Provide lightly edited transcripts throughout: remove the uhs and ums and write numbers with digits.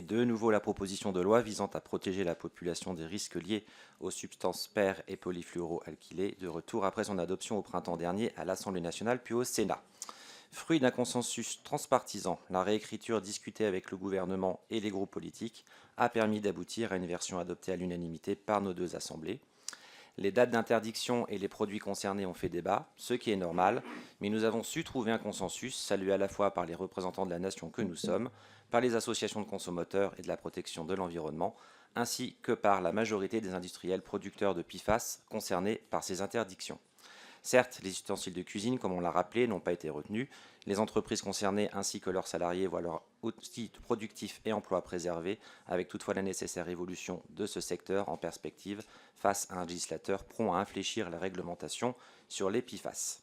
De nouveau, la proposition de loi visant à protéger la population des risques liés aux substances per- et polyfluoroalkylées, de retour après son adoption au printemps dernier à l'Assemblée nationale puis au Sénat. Fruit d'un consensus transpartisan, la réécriture discutée avec le gouvernement et les groupes politiques a permis d'aboutir à une version adoptée à l'unanimité par nos deux assemblées. Les dates d'interdiction et les produits concernés ont fait débat, ce qui est normal, mais nous avons su trouver un consensus, salué à la fois par les représentants de la nation que nous sommes, par les associations de consommateurs et de la protection de l'environnement, ainsi que par la majorité des industriels producteurs de PFAS concernés par ces interdictions. Certes, les ustensiles de cuisine, comme on l'a rappelé, n'ont pas été retenus. Les entreprises concernées ainsi que leurs salariés voient leurs outils productifs et emplois préservés, avec toutefois la nécessaire évolution de ce secteur en perspective face à un législateur prompt à infléchir la réglementation sur les PFAS.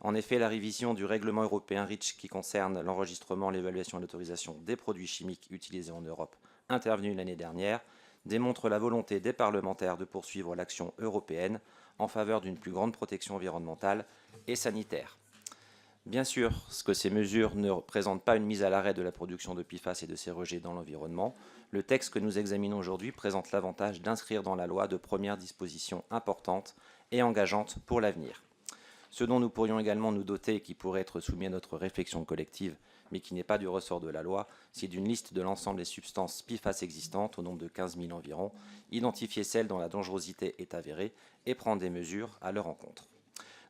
En effet, la révision du règlement européen REACH qui concerne l'enregistrement, l'évaluation et l'autorisation des produits chimiques utilisés en Europe, intervenue l'année dernière, démontre la volonté des parlementaires de poursuivre l'action européenne en faveur d'une plus grande protection environnementale et sanitaire. Bien sûr, que ces mesures ne représentent pas une mise à l'arrêt de la production de PFAS et de ses rejets dans l'environnement, le texte que nous examinons aujourd'hui présente l'avantage d'inscrire dans la loi de premières dispositions importantes et engageantes pour l'avenir. Ce dont nous pourrions également nous doter et qui pourrait être soumis à notre réflexion collective, mais qui n'est pas du ressort de la loi, c'est d'une liste de l'ensemble des substances PFAS existantes, au nombre de 15 000 environ, identifier celles dont la dangerosité est avérée et prendre des mesures à leur encontre.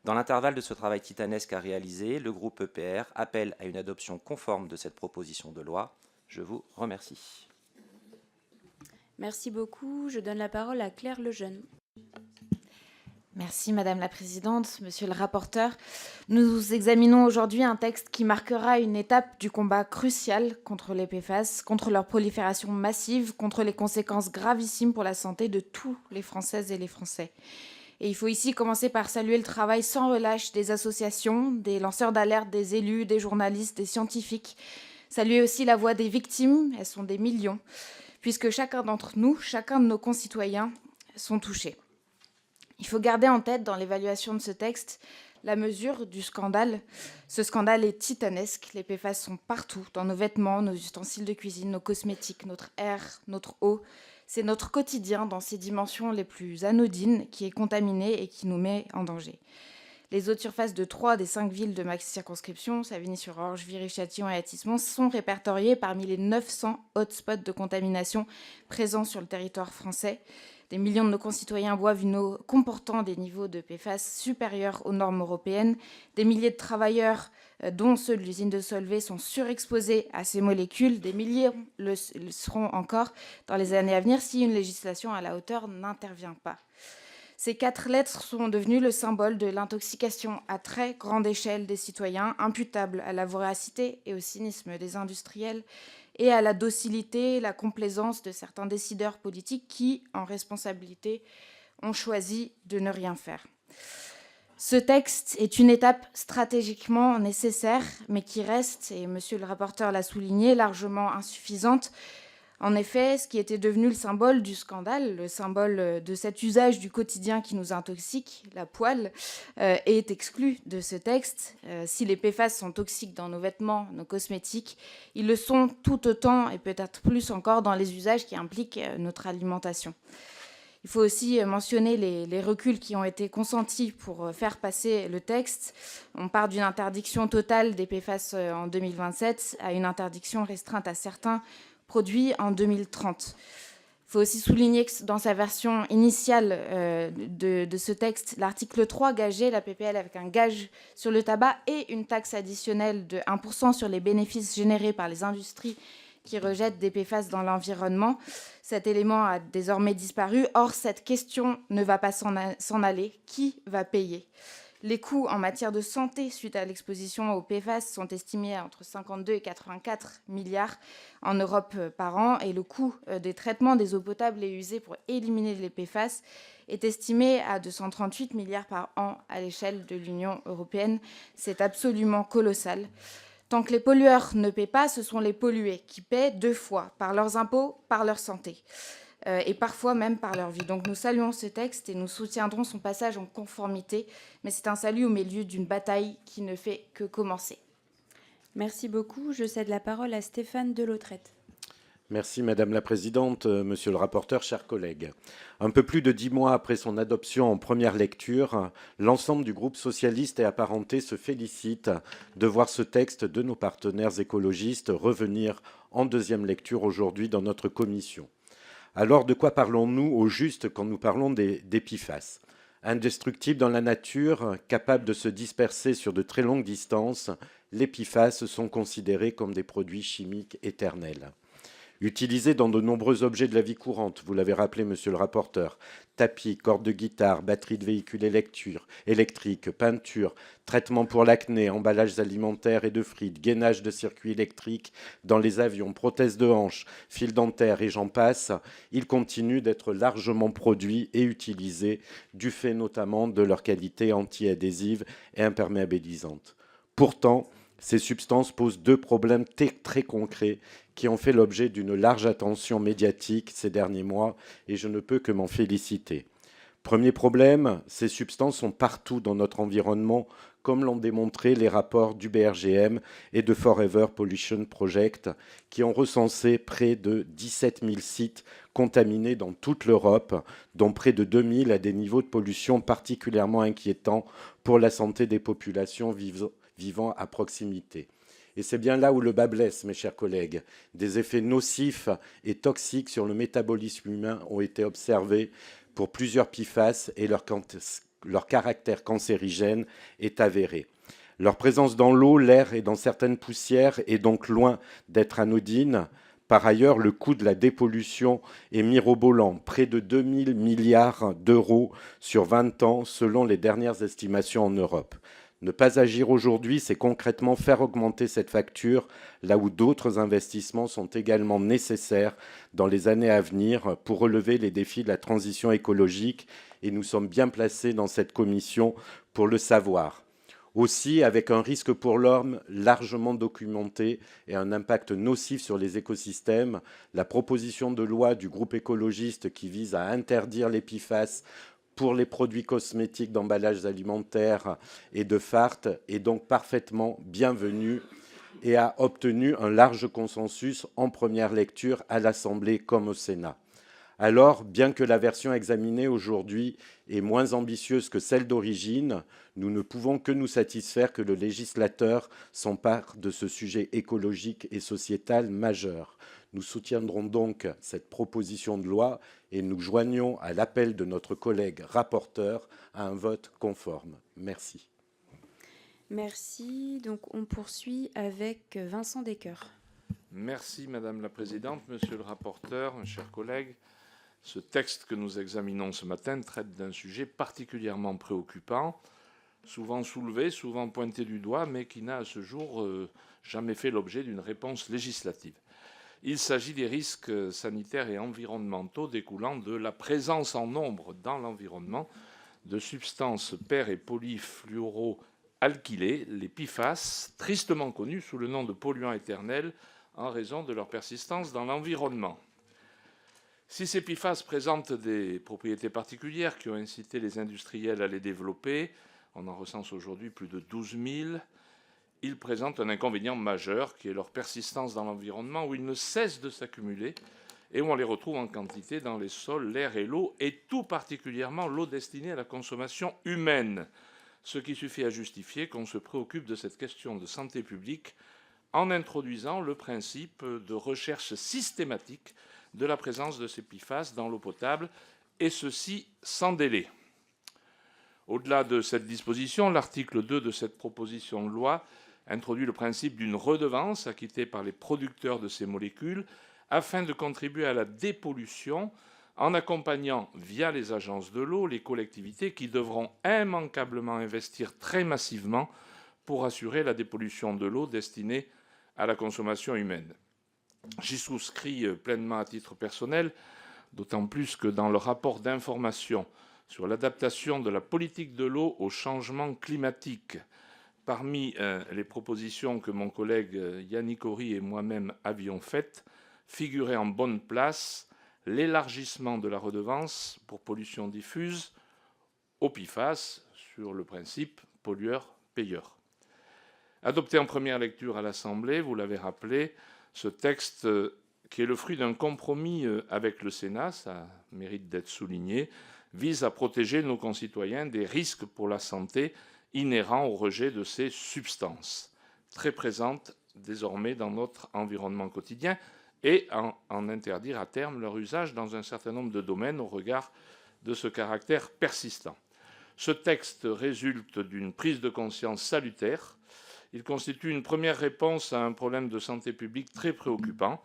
Dans l'intervalle de ce travail titanesque à réaliser, le groupe EPR appelle à une adoption conforme de cette proposition de loi. Je vous remercie. Merci beaucoup. Je donne la parole à Claire Lejeune. Merci Madame la Présidente, Monsieur le rapporteur. Nous examinons aujourd'hui un texte qui marquera une étape du combat crucial contre les PFAS, contre leur prolifération massive, contre les conséquences gravissimes pour la santé de tous les Françaises et les Français. Et il faut ici commencer par saluer le travail sans relâche des associations, des lanceurs d'alerte, des élus, des journalistes, des scientifiques. Saluer aussi la voix des victimes, elles sont des millions, puisque chacun d'entre nous, chacun de nos concitoyens sont touchés. Il faut garder en tête dans l'évaluation de ce texte la mesure du scandale. Ce scandale est titanesque. Les PFAS sont partout, dans nos vêtements, nos ustensiles de cuisine, nos cosmétiques, notre air, notre eau. C'est notre quotidien dans ses dimensions les plus anodines qui est contaminé et qui nous met en danger. Les eaux de surface de 3 des 5 villes de ma circonscription, Savigny-sur-Orge, Viry-Châtillon et Athis-Mons, sont répertoriées parmi les 900 hotspots de contamination présents sur le territoire français. Des millions de nos concitoyens boivent une eau comportant des niveaux de PFAS supérieurs aux normes européennes. Des milliers de travailleurs, dont ceux de l'usine de Solvay, sont surexposés à ces molécules. Des milliers le seront encore dans les années à venir si une législation à la hauteur n'intervient pas. Ces 4 lettres sont devenues le symbole de l'intoxication à très grande échelle des citoyens, imputable à la voracité et au cynisme des industriels et à la docilité, la complaisance de certains décideurs politiques qui, en responsabilité, ont choisi de ne rien faire. Ce texte est une étape stratégiquement nécessaire, mais qui reste, et monsieur le rapporteur l'a souligné, largement insuffisante. En effet, ce qui était devenu le symbole du scandale, le symbole de cet usage du quotidien qui nous intoxique, la poêle, est exclu de ce texte. Si les PFAS sont toxiques dans nos vêtements, nos cosmétiques, ils le sont tout autant et peut-être plus encore dans les usages qui impliquent notre alimentation. Il faut aussi mentionner les reculs qui ont été consentis pour faire passer le texte. On part d'une interdiction totale des PFAS en 2027 à une interdiction restreinte à certains produit en 2030. Il faut aussi souligner que dans sa version initiale de ce texte, l'article 3 gageait la PPL avec un gage sur le tabac et une taxe additionnelle de 1% sur les bénéfices générés par les industries qui rejettent des PFAS dans l'environnement. Cet élément a désormais disparu. Or, cette question ne va pas s'en aller. Qui va payer ? Les coûts en matière de santé suite à l'exposition aux PFAS sont estimés à entre 52 et 84 milliards en Europe par an. Et le coût des traitements des eaux potables et usées pour éliminer les PFAS est estimé à 238 milliards par an à l'échelle de l'Union européenne. C'est absolument colossal. Tant que les pollueurs ne paient pas, ce sont les pollués qui paient 2 fois, par leurs impôts, par leur santé. Et parfois même par leur vie. Donc nous saluons ce texte et nous soutiendrons son passage en conformité, mais c'est un salut au milieu d'une bataille qui ne fait que commencer. Merci beaucoup. Je cède la parole à Stéphane Delautrette. Merci Madame la Présidente, Monsieur le rapporteur, chers collègues. Un peu plus de 10 mois après son adoption en première lecture, l'ensemble du groupe socialiste et apparenté se félicite de voir ce texte de nos partenaires écologistes revenir en deuxième lecture aujourd'hui dans notre commission. Alors de quoi parlons-nous au juste quand nous parlons des PFAS? Indestructibles dans la nature, capables de se disperser sur de très longues distances, les PFAS sont considérés comme des produits chimiques éternels. Utilisés dans de nombreux objets de la vie courante, vous l'avez rappelé, monsieur le rapporteur, tapis, cordes de guitare, batteries de véhicules électriques, peinture, traitements pour l'acné, emballages alimentaires et de frites, gainage de circuits électriques dans les avions, prothèses de hanches, fils dentaires et j'en passe, ils continuent d'être largement produits et utilisés du fait notamment de leur qualité anti-adhésive et imperméabilisante. Pourtant, ces substances posent deux problèmes très concrets qui ont fait l'objet d'une large attention médiatique ces derniers mois et je ne peux que m'en féliciter. Premier problème, ces substances sont partout dans notre environnement, comme l'ont démontré les rapports du BRGM et de Forever Pollution Project, qui ont recensé près de 17 000 sites contaminés dans toute l'Europe, dont près de 2 000 à des niveaux de pollution particulièrement inquiétants pour la santé des populations vivant à proximité. Et c'est bien là où le bât blesse, mes chers collègues. Des effets nocifs et toxiques sur le métabolisme humain ont été observés pour plusieurs PFAS et leur caractère cancérigène est avéré. Leur présence dans l'eau, l'air et dans certaines poussières est donc loin d'être anodine. Par ailleurs, le coût de la dépollution est mirobolant, près de 2 000 milliards d'euros sur 20 ans selon les dernières estimations en Europe. Ne pas agir aujourd'hui, c'est concrètement faire augmenter cette facture, là où d'autres investissements sont également nécessaires dans les années à venir pour relever les défis de la transition écologique, et nous sommes bien placés dans cette commission pour le savoir. Aussi, avec un risque pour l'homme largement documenté et un impact nocif sur les écosystèmes, la proposition de loi du groupe écologiste qui vise à interdire les PFAS pour les produits cosmétiques d'emballages alimentaires et de fartes est donc parfaitement bienvenue et a obtenu un large consensus en première lecture à l'Assemblée comme au Sénat. Alors, bien que la version examinée aujourd'hui est moins ambitieuse que celle d'origine, nous ne pouvons que nous satisfaire que le législateur s'empare de ce sujet écologique et sociétal majeur. Nous soutiendrons donc cette proposition de loi et nous joignons à l'appel de notre collègue rapporteur à un vote conforme. Merci. Merci. Donc on poursuit avec Vincent Descoeur. Merci Madame la Présidente, Monsieur le rapporteur, mes chers collègues. Ce texte que nous examinons ce matin traite d'un sujet particulièrement préoccupant, souvent soulevé, souvent pointé du doigt, mais qui n'a à ce jour jamais fait l'objet d'une réponse législative. Il s'agit des risques sanitaires et environnementaux découlant de la présence en nombre dans l'environnement de substances per- et polyfluoroalkylées, les PFAS, tristement connus sous le nom de polluants éternels en raison de leur persistance dans l'environnement. Si ces PFAS présentent des propriétés particulières qui ont incité les industriels à les développer, on en recense aujourd'hui plus de 12 000, ils présentent un inconvénient majeur qui est leur persistance dans l'environnement où ils ne cessent de s'accumuler et où on les retrouve en quantité dans les sols, l'air et l'eau, et tout particulièrement l'eau destinée à la consommation humaine, ce qui suffit à justifier qu'on se préoccupe de cette question de santé publique en introduisant le principe de recherche systématique de la présence de ces PFAS dans l'eau potable, et ceci sans délai. Au-delà de cette disposition, l'article 2 de cette proposition de loi introduit le principe d'une redevance acquittée par les producteurs de ces molécules afin de contribuer à la dépollution en accompagnant, via les agences de l'eau, les collectivités qui devront immanquablement investir très massivement pour assurer la dépollution de l'eau destinée à la consommation humaine. J'y souscris pleinement à titre personnel, d'autant plus que dans le rapport d'information sur l'adaptation de la politique de l'eau au changement climatique, parmi les propositions que mon collègue Yannick Ory et moi-même avions faites, figurait en bonne place l'élargissement de la redevance pour pollution diffuse au PFAS sur le principe pollueur-payeur. Adopté en première lecture à l'Assemblée, vous l'avez rappelé, ce texte qui est le fruit d'un compromis avec le Sénat, ça mérite d'être souligné, vise à protéger nos concitoyens des risques pour la santé inhérents au rejet de ces substances, très présentes désormais dans notre environnement quotidien, et en interdire à terme leur usage dans un certain nombre de domaines au regard de ce caractère persistant. Ce texte résulte d'une prise de conscience salutaire. Il constitue une première réponse à un problème de santé publique très préoccupant.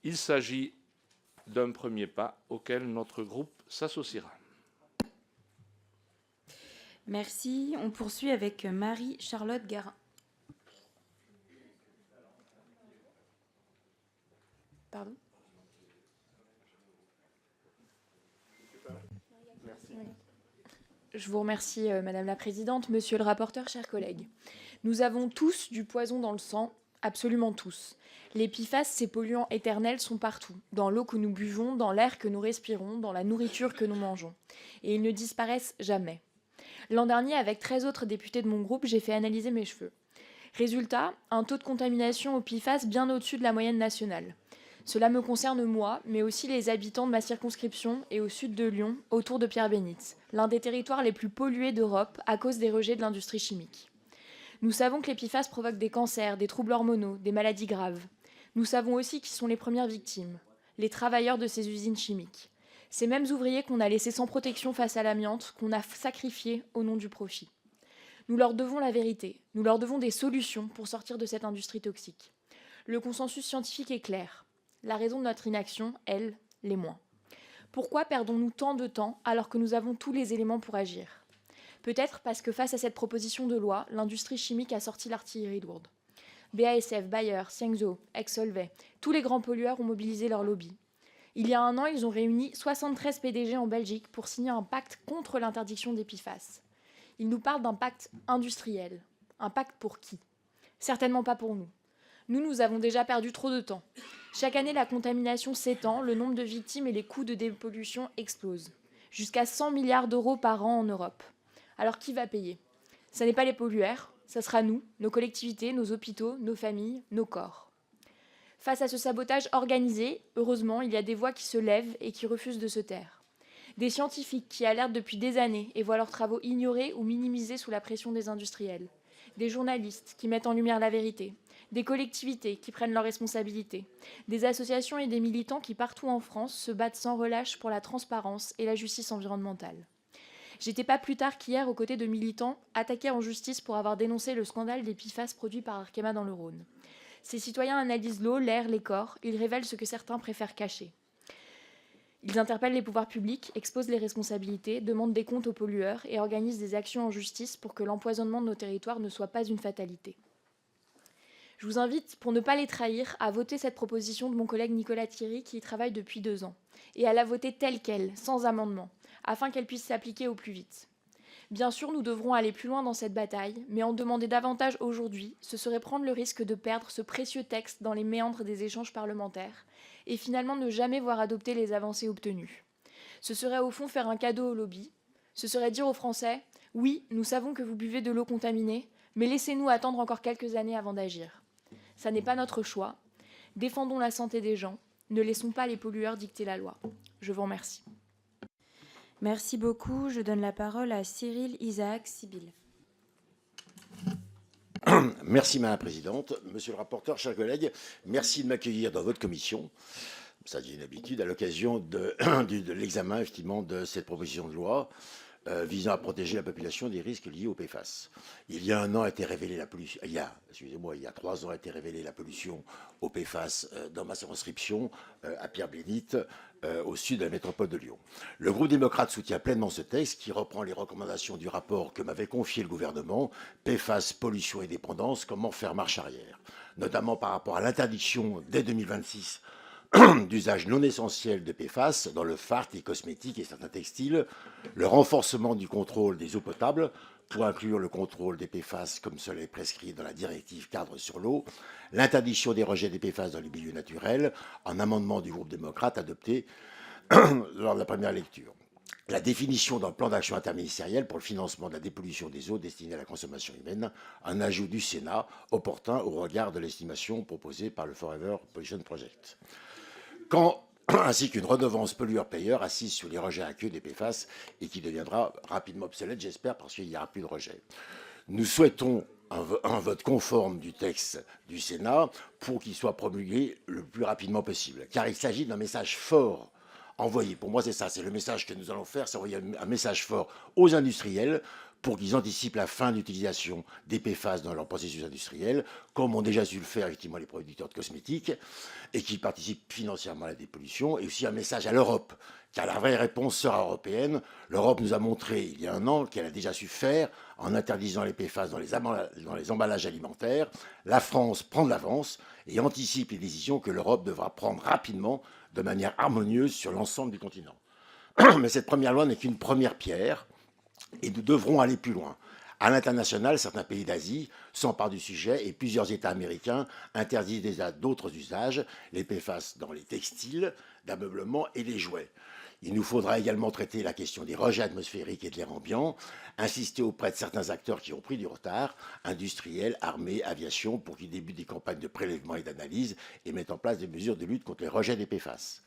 Il s'agit d'un premier pas auquel notre groupe s'associera. Merci. On poursuit avec Marie-Charlotte Garin. Pardon ? Je vous remercie, Madame la Présidente, Monsieur le rapporteur, chers collègues. Nous avons tous du poison dans le sang, absolument tous. Les PFAS, ces polluants éternels, sont partout, dans l'eau que nous buvons, dans l'air que nous respirons, dans la nourriture que nous mangeons. Et ils ne disparaissent jamais. L'an dernier, avec 13 autres députés de mon groupe, j'ai fait analyser mes cheveux. Résultat, un taux de contamination au PFAS bien au-dessus de la moyenne nationale. Cela me concerne moi, mais aussi les habitants de ma circonscription et au sud de Lyon, autour de Pierre-Bénite, l'un des territoires les plus pollués d'Europe à cause des rejets de l'industrie chimique. Nous savons que les PFAS provoquent des cancers, des troubles hormonaux, des maladies graves. Nous savons aussi qui sont les premières victimes, les travailleurs de ces usines chimiques. Ces mêmes ouvriers qu'on a laissés sans protection face à l'amiante, qu'on a sacrifiés au nom du profit. Nous leur devons la vérité, nous leur devons des solutions pour sortir de cette industrie toxique. Le consensus scientifique est clair. La raison de notre inaction, elle, l'est moins. Pourquoi perdons-nous tant de temps alors que nous avons tous les éléments pour agir ? Peut-être parce que face à cette proposition de loi, l'industrie chimique a sorti l'artillerie lourde. BASF, Bayer, Xiangzhou, Ex-Solvay, tous les grands pollueurs ont mobilisé leur lobby. Il y a un an, ils ont réuni 73 PDG en Belgique pour signer un pacte contre l'interdiction des PFAS. Ils nous parlent d'un pacte industriel. Un pacte pour qui ? Certainement pas pour nous. Nous avons déjà perdu trop de temps. Chaque année, la contamination s'étend, le nombre de victimes et les coûts de dépollution explosent. Jusqu'à 100 milliards d'euros par an en Europe. Alors qui va payer ? Ce n'est pas les pollueurs, ça sera nous, nos collectivités, nos hôpitaux, nos familles, nos corps. Face à ce sabotage organisé, heureusement, il y a des voix qui se lèvent et qui refusent de se taire. Des scientifiques qui alertent depuis des années et voient leurs travaux ignorés ou minimisés sous la pression des industriels. Des journalistes qui mettent en lumière la vérité. Des collectivités qui prennent leurs responsabilités, des associations et des militants qui, partout en France, se battent sans relâche pour la transparence et la justice environnementale. J'étais pas plus tard qu'hier aux côtés de militants attaqués en justice pour avoir dénoncé le scandale des PFAS produits par Arkema dans le Rhône. Ces citoyens analysent l'eau, l'air, les corps, ils révèlent ce que certains préfèrent cacher. Ils interpellent les pouvoirs publics, exposent les responsabilités, demandent des comptes aux pollueurs et organisent des actions en justice pour que l'empoisonnement de nos territoires ne soit pas une fatalité. Je vous invite, pour ne pas les trahir, à voter cette proposition de mon collègue Nicolas Thierry qui y travaille depuis 2 ans, et à la voter telle qu'elle, sans amendement, afin qu'elle puisse s'appliquer au plus vite. Bien sûr, nous devrons aller plus loin dans cette bataille, mais en demander davantage aujourd'hui, ce serait prendre le risque de perdre ce précieux texte dans les méandres des échanges parlementaires, et finalement ne jamais voir adopter les avancées obtenues. Ce serait au fond faire un cadeau au lobby, ce serait dire aux Français « Oui, nous savons que vous buvez de l'eau contaminée, mais laissez-nous attendre encore quelques années avant d'agir. » Ça n'est pas notre choix. Défendons la santé des gens. Ne laissons pas les pollueurs dicter la loi. Je vous remercie. Merci beaucoup. Je donne la parole à Cyril Isaac Sibyl. Merci Madame la Présidente. Monsieur le rapporteur, chers collègues, merci de m'accueillir dans votre commission. Ça devient une habitude à l'occasion de l'examen effectivement de cette proposition de loi visant à protéger la population des risques liés au PFAS. Il y a 1 an a été révélée la pollution. Il y a 3 ans a été révélée la pollution au PFAS dans ma circonscription à Pierre-Bénite, au sud de la métropole de Lyon. Le groupe démocrate soutient pleinement ce texte qui reprend les recommandations du rapport que m'avait confié le gouvernement, PFAS, pollution et dépendance, comment faire marche arrière, notamment par rapport à l'interdiction dès 2026 d'usage non essentiel de PFAS dans le fard, les cosmétiques et certains textiles, le renforcement du contrôle des eaux potables pour inclure le contrôle des PFAS comme cela est prescrit dans la directive cadre sur l'eau, l'interdiction des rejets des PFAS dans les milieux naturels, un amendement du groupe démocrate adopté lors de la première lecture. La définition d'un plan d'action interministériel pour le financement de la dépollution des eaux destinées à la consommation humaine, un ajout du Sénat opportun au regard de l'estimation proposée par le Forever Pollution Project. ainsi qu'une redevance pollueur-payeur assise sur les rejets aqueux des PFAS et qui deviendra rapidement obsolète, j'espère, parce qu'il n'y aura plus de rejets. Nous souhaitons un vote conforme du texte du Sénat pour qu'il soit promulgué le plus rapidement possible, car il s'agit d'un message fort envoyé. Pour moi, c'est ça, c'est le message que nous allons faire, c'est envoyer un message fort aux industriels pour qu'ils anticipent la fin de l'utilisation des PFAS dans leur processus industriel, comme ont déjà su le faire effectivement les producteurs de cosmétiques, et qui participent financièrement à la dépollution, et aussi un message à l'Europe, car la vraie réponse sera européenne. L'Europe nous a montré il y a un an qu'elle a déjà su faire en interdisant les PFAS dans les emballages alimentaires. La France prend de l'avance et anticipe les décisions que l'Europe devra prendre rapidement de manière harmonieuse sur l'ensemble du continent. Mais cette première loi n'est qu'une première pierre, et nous devrons aller plus loin. À l'international, certains pays d'Asie s'emparent du sujet et plusieurs États américains interdisent déjà d'autres usages, les PFAS dans les textiles, d'ameublement et les jouets. Il nous faudra également traiter la question des rejets atmosphériques et de l'air ambiant, insister auprès de certains acteurs qui ont pris du retard, industriels, armées, aviation, pour qu'ils débutent des campagnes de prélèvement et d'analyse et mettent en place des mesures de lutte contre les rejets des PFAS.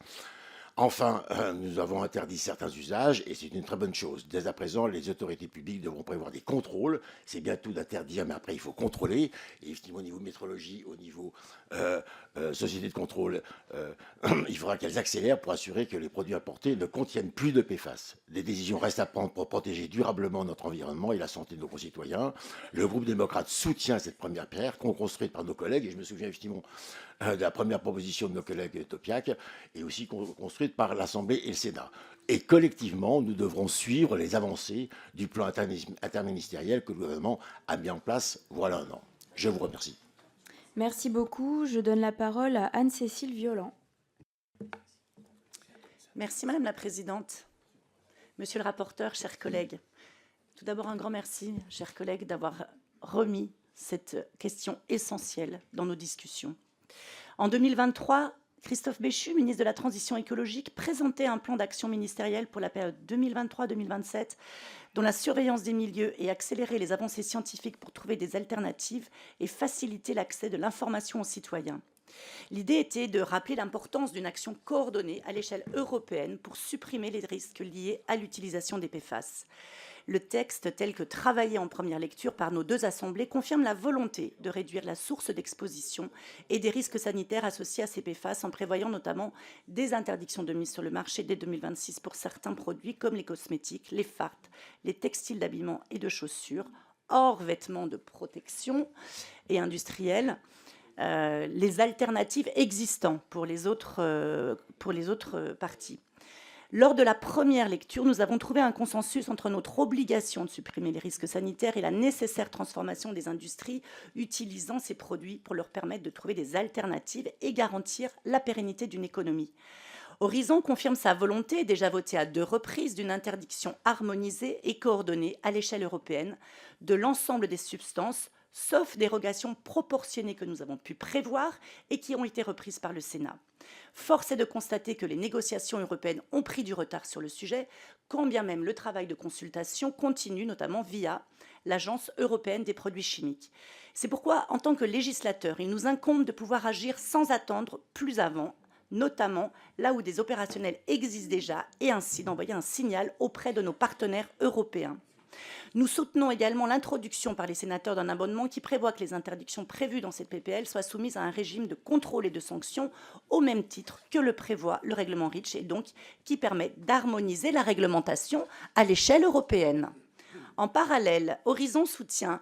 Enfin, nous avons interdit certains usages et c'est une très bonne chose. Dès à présent, les autorités publiques devront prévoir des contrôles. C'est bien tout d'interdire, mais après, il faut contrôler. Et effectivement, au niveau métrologie, au niveau société de contrôle, il faudra qu'elles accélèrent pour assurer que les produits importés ne contiennent plus de PFAS. Des décisions restent à prendre pour protéger durablement notre environnement et la santé de nos concitoyens. Le groupe démocrate soutient cette première pierre construite par nos collègues. Et je me souviens effectivement de la première proposition de nos collègues Topiac et aussi construite par l'Assemblée et le Sénat. Et collectivement, nous devrons suivre les avancées du plan interministériel que le gouvernement a mis en place voilà un an. Je vous remercie. Merci beaucoup. Je donne la parole à Anne-Cécile Violent. Merci Madame la Présidente. Monsieur le rapporteur, chers collègues, tout d'abord un grand merci, chers collègues, d'avoir remis cette question essentielle dans nos discussions. En 2023, Christophe Béchu, ministre de la Transition écologique, présentait un plan d'action ministériel pour la période 2023-2027 dont la surveillance des milieux et accélérer les avancées scientifiques pour trouver des alternatives et faciliter l'accès de l'information aux citoyens. L'idée était de rappeler l'importance d'une action coordonnée à l'échelle européenne pour supprimer les risques liés à l'utilisation des PFAS. Le texte, tel que travaillé en première lecture par nos deux assemblées, confirme la volonté de réduire la source d'exposition et des risques sanitaires associés à ces PFAS, en prévoyant notamment des interdictions de mise sur le marché dès 2026 pour certains produits comme les cosmétiques, les fardes, les textiles d'habillement et de chaussures, hors vêtements de protection et industriels, les alternatives existantes pour les autres parties. Lors de la première lecture, nous avons trouvé un consensus entre notre obligation de supprimer les risques sanitaires et la nécessaire transformation des industries utilisant ces produits pour leur permettre de trouver des alternatives et garantir la pérennité d'une économie. Horizon confirme sa volonté, déjà votée à 2 reprises, d'une interdiction harmonisée et coordonnée à l'échelle européenne de l'ensemble des substances, sauf dérogations proportionnées que nous avons pu prévoir et qui ont été reprises par le Sénat. Force est de constater que les négociations européennes ont pris du retard sur le sujet, quand bien même le travail de consultation continue, notamment via l'Agence européenne des produits chimiques. C'est pourquoi, en tant que législateur, il nous incombe de pouvoir agir sans attendre plus avant, notamment là où des opérationnels existent déjà, et ainsi d'envoyer un signal auprès de nos partenaires européens. Nous soutenons également l'introduction par les sénateurs d'un amendement qui prévoit que les interdictions prévues dans cette PPL soient soumises à un régime de contrôle et de sanctions au même titre que le prévoit le règlement REACH et donc qui permet d'harmoniser la réglementation à l'échelle européenne. En parallèle, Horizon soutient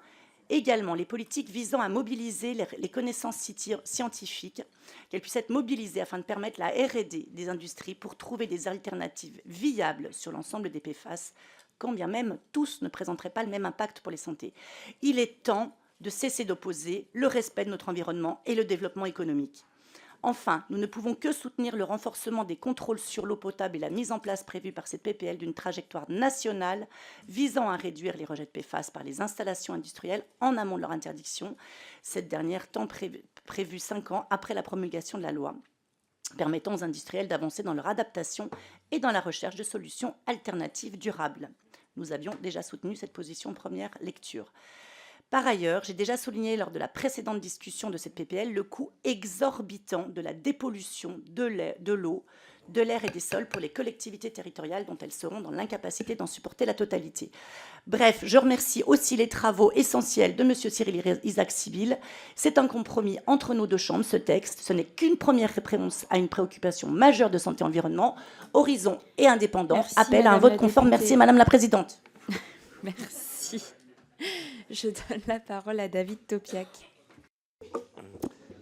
également les politiques visant à mobiliser les connaissances scientifiques, qu'elles puissent être mobilisées afin de permettre la R&D des industries pour trouver des alternatives viables sur l'ensemble des PFAS, quand bien même tous ne présenteraient pas le même impact pour les santé. Il est temps de cesser d'opposer le respect de notre environnement et le développement économique. Enfin, nous ne pouvons que soutenir le renforcement des contrôles sur l'eau potable et la mise en place prévue par cette PPL d'une trajectoire nationale visant à réduire les rejets de PFAS par les installations industrielles en amont de leur interdiction, cette dernière temps prévue 5 ans après la promulgation de la loi, permettant aux industriels d'avancer dans leur adaptation et dans la recherche de solutions alternatives durables. Nous avions déjà soutenu cette position en première lecture. Par ailleurs, j'ai déjà souligné lors de la précédente discussion de cette PPL le coût exorbitant de la dépollution de l'eau, de l'air et des sols pour les collectivités territoriales dont elles seront dans l'incapacité d'en supporter la totalité. Bref, je remercie aussi les travaux essentiels de M. Cyril Isaac-Sibylle. C'est un compromis entre nos deux chambres, ce texte. Ce n'est qu'une première réponse à une préoccupation majeure de santé et environnement. Horizon et indépendant Merci, appellent à un Madame vote la conforme. députée. Merci, Madame la Présidente. Merci. Je donne la parole à David Topiac.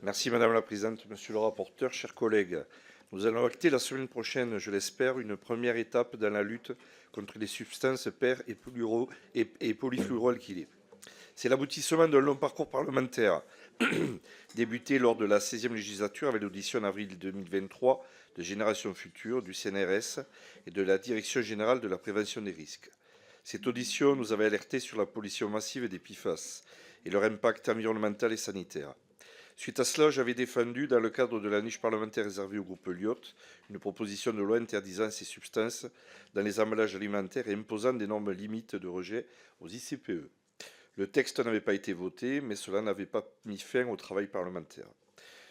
Merci Madame la Présidente, Monsieur le rapporteur, chers collègues. Nous allons acter la semaine prochaine, je l'espère, une première étape dans la lutte contre les substances per- et polyfluoroalkylées. C'est l'aboutissement d'un long parcours parlementaire, débuté lors de la 16e législature avec l'audition en avril 2023 de Génération Future, du CNRS et de la Direction générale de la prévention des risques. Cette audition nous avait alerté sur la pollution massive des PFAS et leur impact environnemental et sanitaire. Suite à cela, j'avais défendu, dans le cadre de la niche parlementaire réservée au groupe Lyot, une proposition de loi interdisant ces substances dans les emballages alimentaires et imposant des normes limites de rejet aux ICPE. Le texte n'avait pas été voté, mais cela n'avait pas mis fin au travail parlementaire.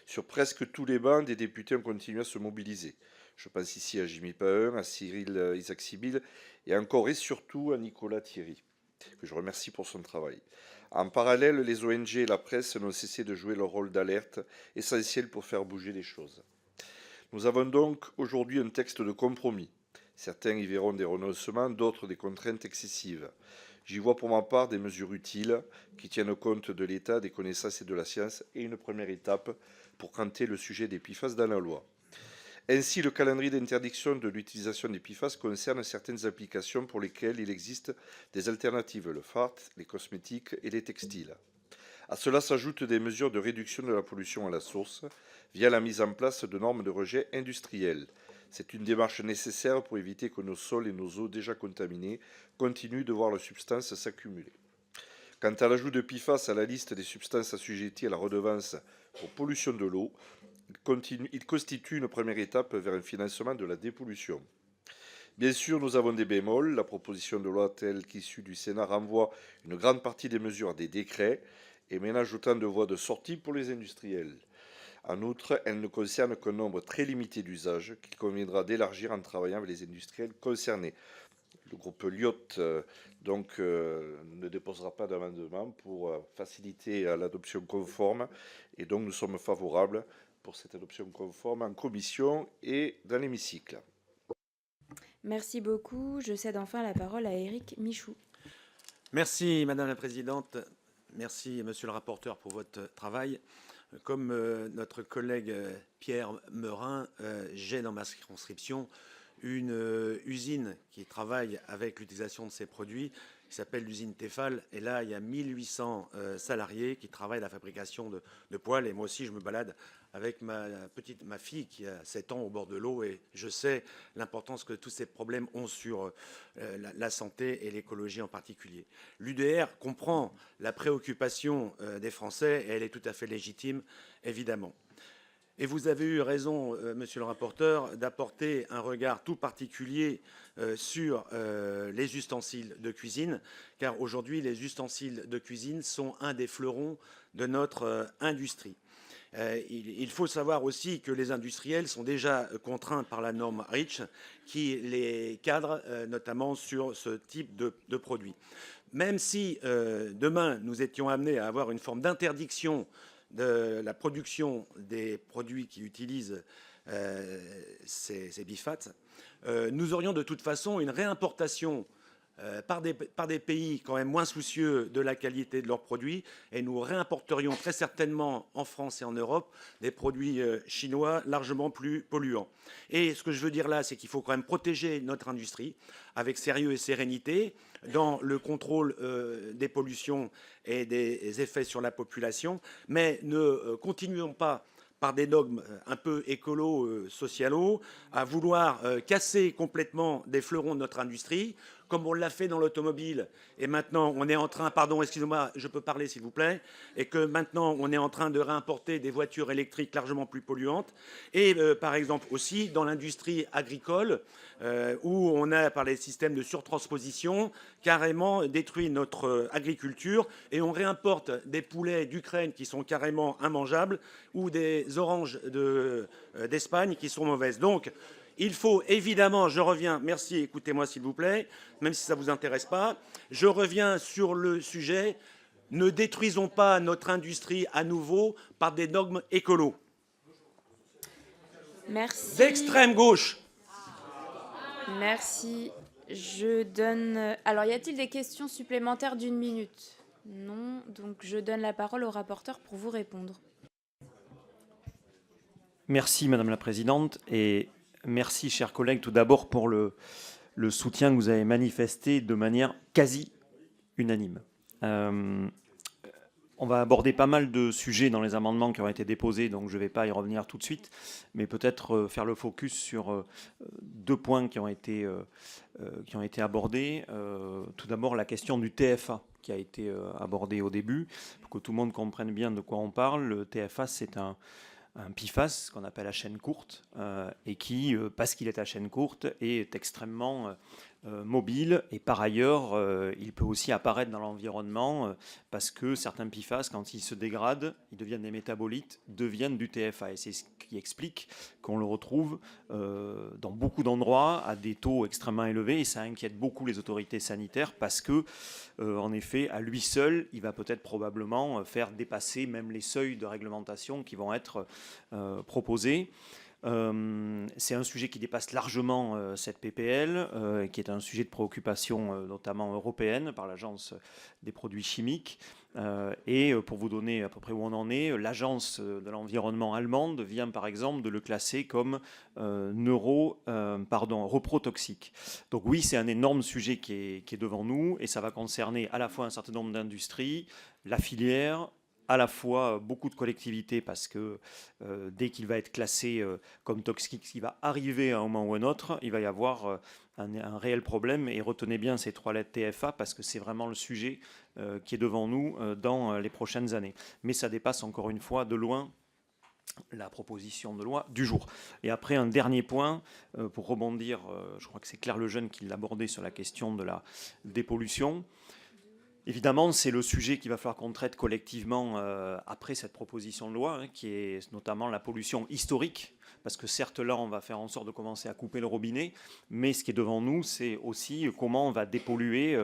Sur presque tous les bancs, des députés ont continué à se mobiliser. Je pense ici à Jimmy Pahen, à Cyril Isaac-Sibylle et encore et surtout à Nicolas Thierry, que je remercie pour son travail. En parallèle, les ONG et la presse n'ont cessé de jouer leur rôle d'alerte, essentiel pour faire bouger les choses. Nous avons donc aujourd'hui un texte de compromis. Certains y verront des renoncements, d'autres des contraintes excessives. J'y vois pour ma part des mesures utiles qui tiennent compte de l'état des connaissances et de la science et une première étape pour canter le sujet des PFAS dans la loi. Ainsi, le calendrier d'interdiction de l'utilisation des PFAS concerne certaines applications pour lesquelles il existe des alternatives, le fart, les cosmétiques et les textiles. À cela s'ajoutent des mesures de réduction de la pollution à la source via la mise en place de normes de rejet industriels. C'est une démarche nécessaire pour éviter que nos sols et nos eaux déjà contaminés continuent de voir leurs substances s'accumuler. Quant à l'ajout de PFAS à la liste des substances assujetties à la redevance pour pollution de l'eau, il constitue une première étape vers un financement de la dépollution. Bien sûr, nous avons des bémols. La proposition de loi telle qu'issue du Sénat renvoie une grande partie des mesures à des décrets et ménage autant de voies de sortie pour les industriels. En outre, elle ne concerne qu'un nombre très limité d'usages qu'il conviendra d'élargir en travaillant avec les industriels concernés. Le groupe Lyot ne déposera pas d'amendement pour faciliter l'adoption conforme et donc nous sommes favorables pour cette adoption conforme en commission et dans l'hémicycle. Merci beaucoup. Je cède enfin la parole à Éric Michou. Merci Madame la Présidente. Merci Monsieur le rapporteur pour votre travail. Comme notre collègue Pierre Meurin, j'ai dans ma circonscription une usine qui travaille avec l'utilisation de ces produits, qui s'appelle l'usine Tefal. Et là, il y a 1800 salariés qui travaillent à la fabrication de poêles. Et moi aussi, je me balade avec ma fille qui a 7 ans au bord de l'eau. Et je sais l'importance que tous ces problèmes ont sur la santé et l'écologie en particulier. L'UDR comprend la préoccupation des Français et elle est tout à fait légitime, évidemment. Et vous avez eu raison, monsieur le rapporteur, d'apporter un regard tout particulier sur les ustensiles de cuisine, car aujourd'hui, les ustensiles de cuisine sont un des fleurons de notre industrie. Il faut savoir aussi que les industriels sont déjà contraints par la norme REACH qui les cadre notamment sur ce type de produits. Même si demain, nous étions amenés à avoir une forme d'interdiction de la production des produits qui utilisent ces biphates, nous aurions de toute façon une réimportation par des pays quand même moins soucieux de la qualité de leurs produits et nous réimporterions très certainement en France et en Europe des produits chinois largement plus polluants. Et ce que je veux dire là, c'est qu'il faut quand même protéger notre industrie avec sérieux et sérénité dans le contrôle des pollutions et des effets sur la population, mais ne continuons pas par des dogmes un peu écolo-socialos, à vouloir casser complètement des fleurons de notre industrie, comme on l'a fait dans l'automobile. Et maintenant, on est en train, pardon, excusez-moi, je peux parler s'il vous plaît, et que maintenant, on est en train de réimporter des voitures électriques largement plus polluantes. Et par exemple aussi dans l'industrie agricole, où on a, par les systèmes de surtransposition, carrément détruit notre agriculture, et on réimporte des poulets d'Ukraine qui sont carrément immangeables, ou des oranges d'Espagne qui sont mauvaises. Donc, il faut évidemment, je reviens, merci, écoutez-moi s'il vous plaît, même si ça ne vous intéresse pas, je reviens sur le sujet, ne détruisons pas notre industrie à nouveau par des dogmes écolos. Merci. D'extrême gauche. Merci. Je donne... Alors, y a-t-il des questions supplémentaires d'1 minute? Non. Donc, je donne la parole au rapporteur pour vous répondre. Merci, Madame la Présidente. Et merci, chers collègues, tout d'abord pour le soutien que vous avez manifesté de manière quasi unanime. On va aborder pas mal de sujets dans les amendements qui ont été déposés, donc je ne vais pas y revenir tout de suite, mais peut-être faire le focus sur 2 points qui ont été abordés. Tout d'abord, la question du TFA qui a été abordée au début, pour que tout le monde comprenne bien de quoi on parle. Le TFA, c'est un PFAS qu'on appelle à chaîne courte et qui, parce qu'il est à chaîne courte, est extrêmement mobile, et par ailleurs il peut aussi apparaître dans l'environnement parce que certains PFAS, quand ils se dégradent, ils deviennent des métabolites, deviennent du TFA, et c'est ce qui explique qu'on le retrouve dans beaucoup d'endroits à des taux extrêmement élevés, et ça inquiète beaucoup les autorités sanitaires parce que en effet à lui seul il va peut-être probablement faire dépasser même les seuils de réglementation qui vont être proposés. C'est un sujet qui dépasse largement cette PPL, qui est un sujet de préoccupation notamment européenne par l'Agence des produits chimiques. Et pour vous donner à peu près où on en est, l'Agence de l'environnement allemande vient par exemple de le classer comme reprotoxique. Donc oui, c'est un énorme sujet qui est devant nous, et ça va concerner à la fois un certain nombre d'industries, la filière, à la fois beaucoup de collectivités, parce que dès qu'il va être classé comme toxique, ce qui va arriver à un moment ou à un autre, il va y avoir un réel problème. Et retenez bien ces 3 lettres TFA, parce que c'est vraiment le sujet qui est devant nous dans les prochaines années. Mais ça dépasse encore une fois de loin la proposition de loi du jour. Et après, un dernier point, pour rebondir, je crois que c'est Claire Lejeune qui l'a abordé sur la question de la dépollution. Évidemment, c'est le sujet qu'il va falloir qu'on traite collectivement après cette proposition de loi, qui est notamment la pollution historique, parce que certes là, on va faire en sorte de commencer à couper le robinet, mais ce qui est devant nous, c'est aussi comment on va dépolluer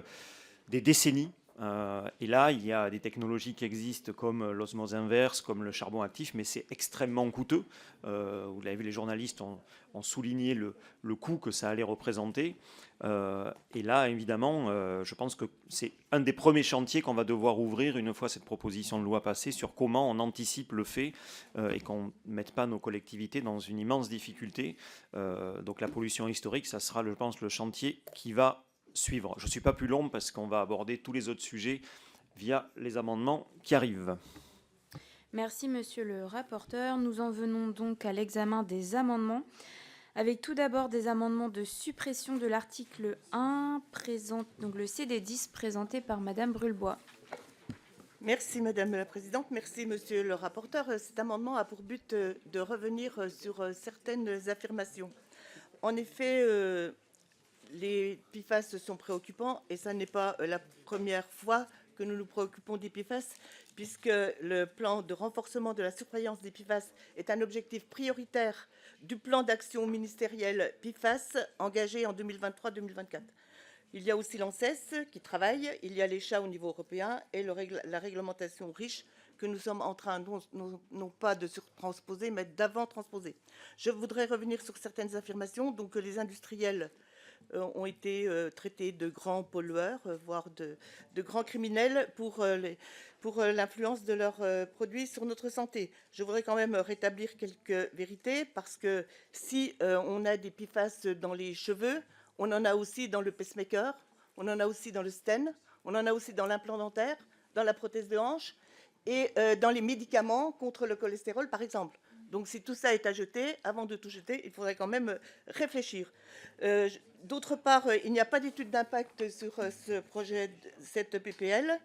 des décennies. Et là, il y a des technologies qui existent comme l'osmose inverse, comme le charbon actif, mais c'est extrêmement coûteux. Vous l'avez vu, les journalistes ont souligné le coût que ça allait représenter. Et là, évidemment, je pense que c'est un des premiers chantiers qu'on va devoir ouvrir une fois cette proposition de loi passée, sur comment on anticipe le fait et qu'on ne mette pas nos collectivités dans une immense difficulté. Donc la pollution historique, ça sera, je pense, le chantier qui va suivre. Je ne suis pas plus long parce qu'on va aborder tous les autres sujets via les amendements qui arrivent. Merci, monsieur le rapporteur. Nous en venons donc à l'examen des amendements, avec tout d'abord des amendements de suppression de l'article 1, donc le CD10, présenté par madame Brulbois. Merci Madame la Présidente, merci Monsieur le rapporteur. Cet amendement a pour but de revenir sur certaines affirmations. En effet, les PFAS sont préoccupants, et ça n'est pas la première fois que nous nous préoccupons des PFAS, puisque le plan de renforcement de la surveillance des PFAS est un objectif prioritaire du plan d'action ministériel PFAS engagé en 2023-2024. Il y a aussi l'ANSES qui travaille, il y a l'ECHA au niveau européen et la réglementation REACH que nous sommes en train, non pas de surtransposer, mais d'avant-transposer. Je voudrais revenir sur certaines affirmations. Donc, les industriels ont été traités de grands pollueurs, voire de grands criminels pour l'influence de leurs produits sur notre santé. Je voudrais quand même rétablir quelques vérités, parce que si on a des PFAS dans les cheveux, on en a aussi dans le pacemaker, on en a aussi dans le stent, on en a aussi dans l'implant dentaire, dans la prothèse de hanche et dans les médicaments contre le cholestérol, par exemple. Donc si tout ça est à jeter, avant de tout jeter, il faudrait quand même réfléchir. D'autre part, il n'y a pas d'étude d'impact sur ce projet, cette PPL.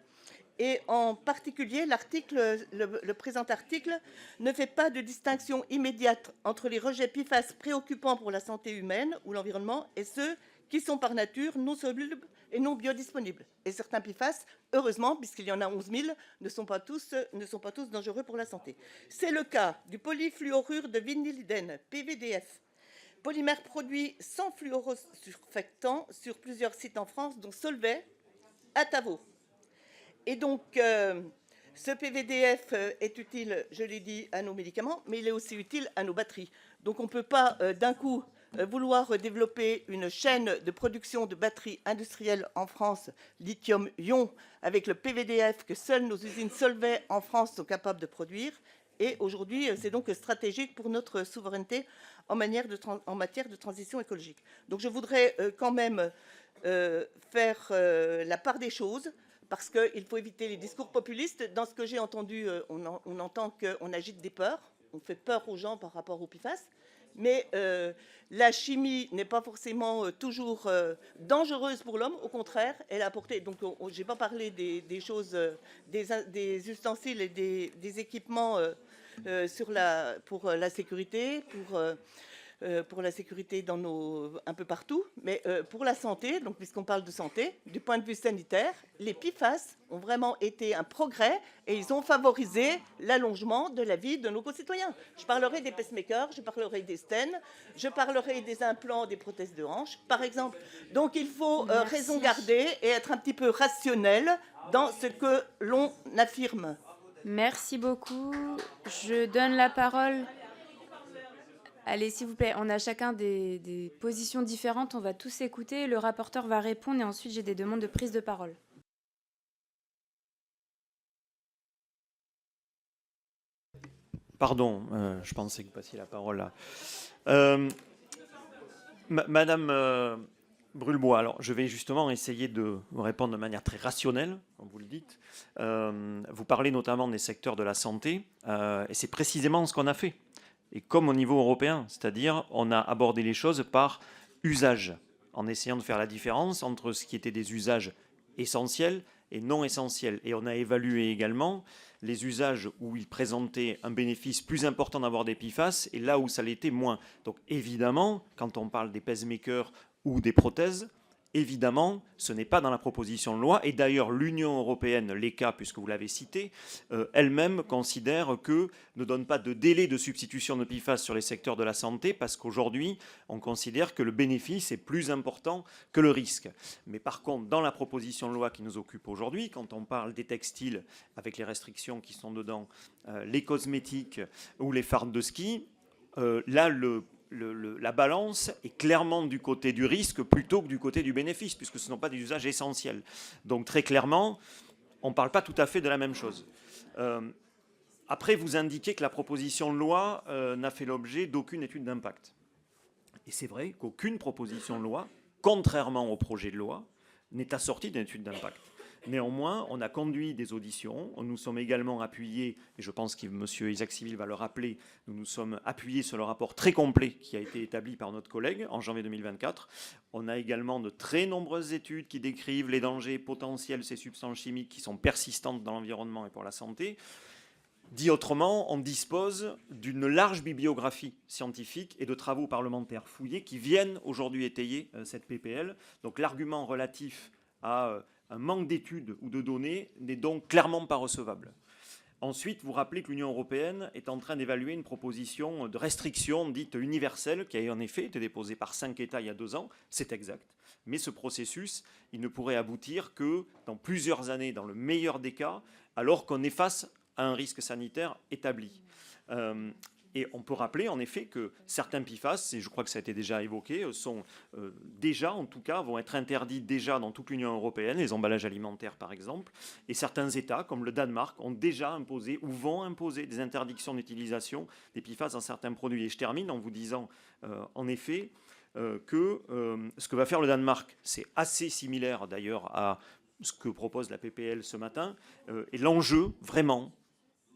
Et en particulier, le présent article ne fait pas de distinction immédiate entre les rejets PFAS préoccupants pour la santé humaine ou l'environnement et ceux qui sont par nature non solubles et non biodisponibles. Et certains PFAS, heureusement, puisqu'il y en a 11 000, ne sont pas tous dangereux pour la santé. C'est le cas du polyfluorure de vinylidène, PVDF, polymère produit sans fluorosurfactant sur plusieurs sites en France, dont Solvay, à Tavaux. Et donc, ce PVDF est utile, je l'ai dit, à nos médicaments, mais il est aussi utile à nos batteries. Donc, on ne peut pas d'un coup vouloir développer une chaîne de production de batteries industrielles en France, lithium-ion, avec le PVDF que seules nos usines Solvay en France sont capables de produire. Et aujourd'hui, c'est donc stratégique pour notre souveraineté en matière de transition écologique. Donc, je voudrais quand même faire la part des choses, parce qu'il faut éviter les discours populistes. Dans ce que j'ai entendu, on entend qu'on agite des peurs, on fait peur aux gens par rapport au PFAS, mais la chimie n'est pas forcément toujours dangereuse pour l'homme, au contraire, elle a apporté, donc je n'ai pas parlé des choses, des ustensiles et des équipements pour la sécurité, pour la sécurité un peu partout, mais pour la santé, donc puisqu'on parle de santé, du point de vue sanitaire, les PFAS ont vraiment été un progrès et ils ont favorisé l'allongement de la vie de nos concitoyens. Je parlerai des pacemakers, je parlerai des stents, je parlerai des implants, des prothèses de hanche, par exemple. Donc il faut raison garder et être un petit peu rationnel dans ce que l'on affirme. Merci beaucoup. Je donne la parole. Allez, s'il vous plaît, on a chacun des positions différentes, on va tous écouter, le rapporteur va répondre et ensuite j'ai des demandes de prise de parole. Pardon, je pensais que vous passiez la parole là. Madame Brulbois, alors je vais justement essayer de vous répondre de manière très rationnelle, comme vous le dites. Vous parlez notamment des secteurs de la santé, et c'est précisément ce qu'on a fait. Et comme au niveau européen, c'est-à-dire on a abordé les choses par usage, en essayant de faire la différence entre ce qui était des usages essentiels et non essentiels. Et on a évalué également les usages où ils présentaient un bénéfice plus important d'avoir des PFAS et là où ça l'était moins. Donc évidemment, quand on parle des pacemakers ou des prothèses, évidemment, ce n'est pas dans la proposition de loi. Et d'ailleurs, l'Union européenne, l'ECA, puisque vous l'avez cité, elle-même considère que ne donne pas de délai de substitution de PFAS sur les secteurs de la santé, parce qu'aujourd'hui, on considère que le bénéfice est plus important que le risque. Mais par contre, dans la proposition de loi qui nous occupe aujourd'hui, quand on parle des textiles, avec les restrictions qui sont dedans, les cosmétiques ou les fardes de ski, là, la balance est clairement du côté du risque plutôt que du côté du bénéfice, puisque ce ne sont pas des usages essentiels. Donc très clairement, on ne parle pas tout à fait de la même chose. Après, vous indiquez que la proposition de loi n'a fait l'objet d'aucune étude d'impact. Et c'est vrai qu'aucune proposition de loi, contrairement au projet de loi, n'est assortie d'une étude d'impact. Néanmoins, on a conduit des auditions, nous sommes également appuyés, et je pense que M. Isaac Civil va le rappeler, nous nous sommes appuyés sur le rapport très complet qui a été établi par notre collègue en janvier 2024. On a également de très nombreuses études qui décrivent les dangers potentiels de ces substances chimiques qui sont persistantes dans l'environnement et pour la santé. Dit autrement, on dispose d'une large bibliographie scientifique et de travaux parlementaires fouillés qui viennent aujourd'hui étayer cette PPL. Donc l'argument relatif à un manque d'études ou de données n'est donc clairement pas recevable. Ensuite, vous rappelez que l'Union européenne est en train d'évaluer une proposition de restriction dite universelle qui a en effet été déposée par 5 États il y a 2 ans. C'est exact. Mais ce processus, il ne pourrait aboutir que dans plusieurs années, dans le meilleur des cas, alors qu'on est face à un risque sanitaire établi. Et on peut rappeler en effet que certains PFAS, et je crois que ça a été déjà évoqué, sont déjà, en tout cas, vont être interdits déjà dans toute l'Union européenne, les emballages alimentaires par exemple, et certains États, comme le Danemark, ont déjà imposé ou vont imposer des interdictions d'utilisation des PFAS dans certains produits. Et je termine en vous disant, en effet, que ce que va faire le Danemark, c'est assez similaire d'ailleurs à ce que propose la PPL ce matin, et l'enjeu, vraiment,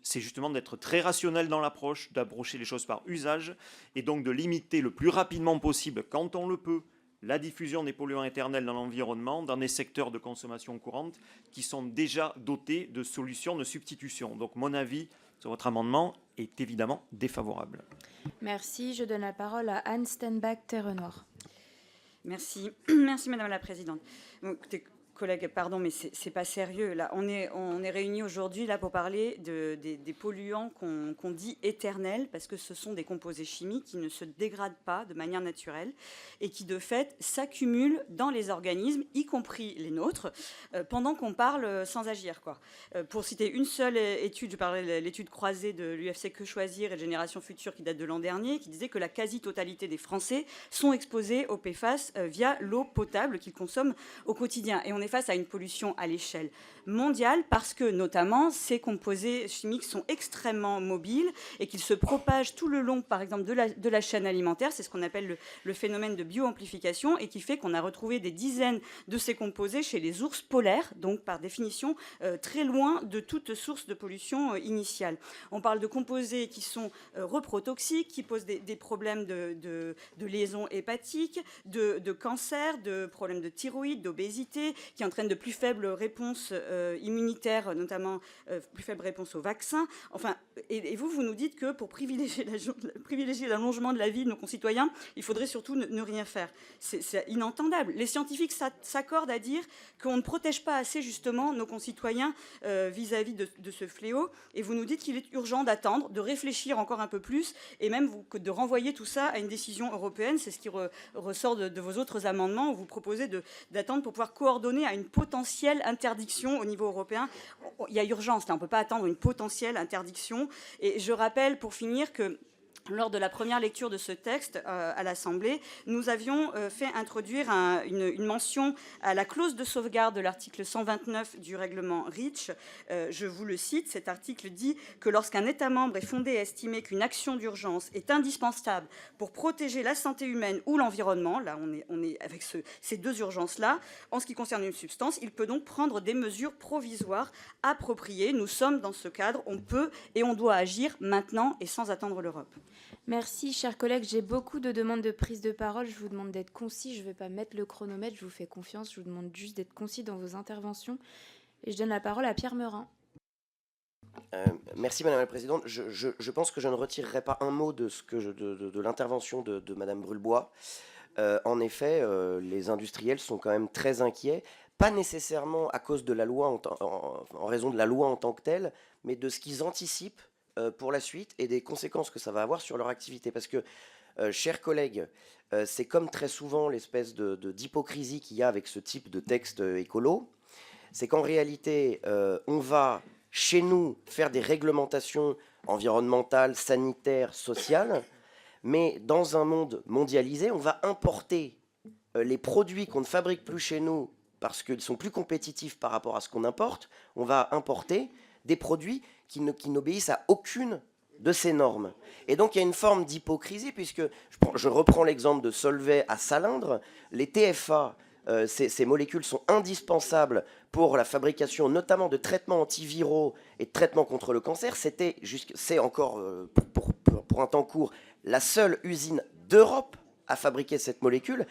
c'est justement d'être très rationnel dans l'approche, d'approcher les choses par usage, et donc de limiter le plus rapidement possible, quand on le peut, la diffusion des polluants éternels dans l'environnement, dans des secteurs de consommation courante qui sont déjà dotés de solutions de substitution. Donc mon avis sur votre amendement est évidemment défavorable. Merci. Je donne la parole à Anne Stenbach-Terrenoir. Merci. Merci, Madame la Présidente. Bon, écoutez, collègues, pardon, mais c'est pas sérieux. Là, on est réunis aujourd'hui là pour parler des polluants qu'on dit éternels, parce que ce sont des composés chimiques qui ne se dégradent pas de manière naturelle et qui, de fait, s'accumulent dans les organismes, y compris les nôtres, pendant qu'on parle sans agir, quoi. Pour citer une seule étude, je parlais de l'étude croisée de l'UFC Que Choisir et de Génération Future qui date de l'an dernier, qui disait que la quasi-totalité des Français sont exposés aux PFAS via l'eau potable qu'ils consomment au quotidien. Et on est face à une pollution à l'échelle mondiale parce que, notamment, ces composés chimiques sont extrêmement mobiles et qu'ils se propagent tout le long, par exemple, de la chaîne alimentaire. C'est ce qu'on appelle le phénomène de bioamplification et qui fait qu'on a retrouvé des dizaines de ces composés chez les ours polaires, donc par définition très loin de toute source de pollution initiale. On parle de composés qui sont reprotoxiques, qui posent des problèmes de liaison hépatique, de cancer, de problèmes de thyroïde, d'obésité, qui entraînent de plus faibles réponses immunitaires, notamment plus faibles réponses aux vaccins. Enfin, et vous nous dites que pour privilégier l'allongement de la vie de nos concitoyens, il faudrait surtout ne rien faire. C'est inentendable. Les scientifiques s'accordent à dire qu'on ne protège pas assez justement nos concitoyens vis-à-vis de ce fléau, et vous nous dites qu'il est urgent d'attendre, de réfléchir encore un peu plus, et même de renvoyer tout ça à une décision européenne. C'est ce qui ressort de vos autres amendements, où vous proposez d'attendre pour pouvoir coordonner à une potentielle interdiction au niveau européen. Il y a urgence, là, on ne peut pas attendre une potentielle interdiction. Et je rappelle, pour finir, que lors de la première lecture de ce texte à l'Assemblée, nous avions fait introduire une mention à la clause de sauvegarde de l'article 129 du règlement REACH. Je vous le cite, cet article dit que lorsqu'un État membre est fondé à estimer qu'une action d'urgence est indispensable pour protéger la santé humaine ou l'environnement, là on est avec ces deux urgences-là, en ce qui concerne une substance, il peut donc prendre des mesures provisoires appropriées. Nous sommes dans ce cadre, on peut et on doit agir maintenant et sans attendre l'Europe. Merci, chers collègues. J'ai beaucoup de demandes de prise de parole. Je vous demande d'être concis. Je ne vais pas mettre le chronomètre. Je vous fais confiance. Je vous demande juste d'être concis dans vos interventions. Et je donne la parole à Pierre Meurin. Merci, Madame la Présidente. Je pense que je ne retirerai pas un mot de l'intervention de Madame Brulbois. En effet, les industriels sont quand même très inquiets. Pas nécessairement à cause de la loi, en raison de la loi en tant que telle, mais de ce qu'ils anticipent pour la suite et des conséquences que ça va avoir sur leur activité. Parce que, chers collègues, c'est comme très souvent l'espèce d'hypocrisie qu'il y a avec ce type de texte écolo, c'est qu'en réalité, on va, chez nous, faire des réglementations environnementales, sanitaires, sociales, mais dans un monde mondialisé, on va importer les produits qu'on ne fabrique plus chez nous parce qu'ils sont plus compétitifs par rapport à ce qu'on importe. On va importer des produits qui n'obéissent à aucune de ces normes. Et donc il y a une forme d'hypocrisie, puisque je reprends l'exemple de Solvay à Salindre, les TFA, ces molécules sont indispensables pour la fabrication notamment de traitements antiviraux et de traitements contre le cancer. C'est encore, pour un temps court, la seule usine d'Europe à fabriquer cette molécule.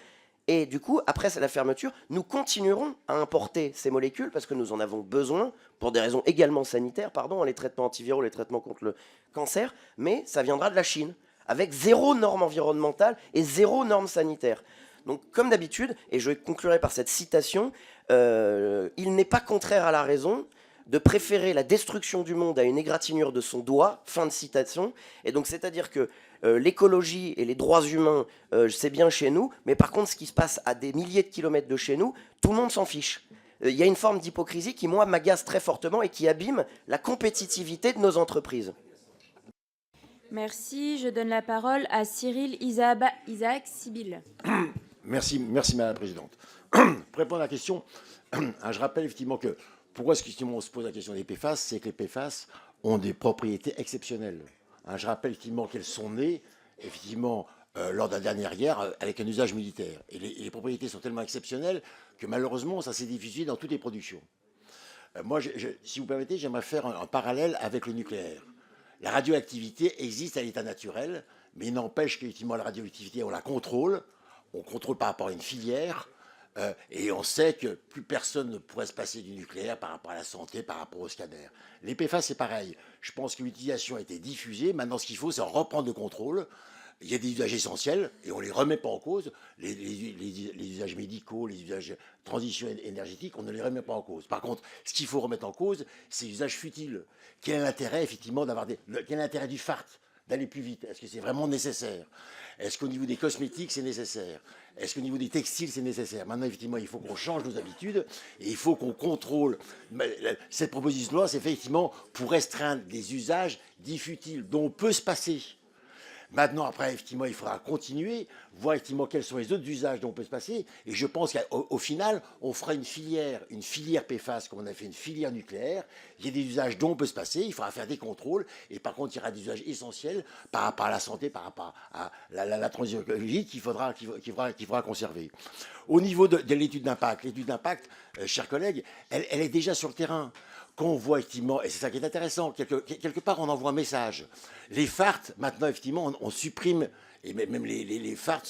Et du coup, après la fermeture, nous continuerons à importer ces molécules parce que nous en avons besoin, pour des raisons également sanitaires, les traitements antiviraux, les traitements contre le cancer, mais ça viendra de la Chine, avec zéro norme environnementale et zéro norme sanitaire. Donc, comme d'habitude, et je conclurai par cette citation, il n'est pas contraire à la raison de préférer la destruction du monde à une égratignure de son doigt, fin de citation. Et donc, c'est-à-dire que l'écologie et les droits humains, c'est bien chez nous, mais par contre, ce qui se passe à des milliers de kilomètres de chez nous, tout le monde s'en fiche. Il y a une forme d'hypocrisie qui, moi, m'agace très fortement et qui abîme la compétitivité de nos entreprises. Merci. Je donne la parole à Cyril Isaac Sibyl. Merci, Madame la Présidente. Pour répondre à la question, je rappelle effectivement que pourquoi est-ce qu'on se pose la question des PFAS, c'est que les PFAS ont des propriétés exceptionnelles. Je rappelle effectivement qu'elles sont nées effectivement, lors de la dernière guerre avec un usage militaire. Et les propriétés sont tellement exceptionnelles que malheureusement, ça s'est diffusé dans toutes les productions. Moi, si vous permettez, j'aimerais faire un parallèle avec le nucléaire. La radioactivité existe à l'état naturel, mais il n'empêche qu'effectivement, la radioactivité, on la contrôle. On contrôle par rapport à une filière. Et on sait que plus personne ne pourrait se passer du nucléaire par rapport à la santé, par rapport au scanner. Les PFAS, c'est pareil. Je pense que l'utilisation a été diffusée. Maintenant, ce qu'il faut, c'est reprendre le contrôle. Il y a des usages essentiels et on ne les remet pas en cause. Les usages médicaux, les usages de transition énergétique, on ne les remet pas en cause. Par contre, ce qu'il faut remettre en cause, c'est les usages futiles. Quel est l'intérêt, effectivement, quel est l'intérêt du FART d'aller plus vite? Est-ce que c'est vraiment nécessaire? Est-ce qu'au niveau des cosmétiques, c'est nécessaire? Est-ce qu'au niveau des textiles, c'est nécessaire? Maintenant, effectivement, il faut qu'on change nos habitudes et il faut qu'on contrôle. Cette proposition de loi, c'est effectivement pour restreindre des usages dits futiles dont on peut se passer. Maintenant, après, effectivement, il faudra continuer, voir effectivement quels sont les autres usages dont on peut se passer. Et je pense qu'au final, on fera une filière PFAS, comme on a fait une filière nucléaire. Il y a des usages dont on peut se passer, il faudra faire des contrôles. Et par contre, il y aura des usages essentiels par rapport à la santé, par rapport à la transition écologique qu'il faudra conserver. Au niveau de l'étude d'impact, chers collègues, elle est déjà sur le terrain. Quand on voit effectivement, et c'est ça qui est intéressant, quelque part on envoie un message. Les FART, maintenant effectivement, on supprime, et même les FART,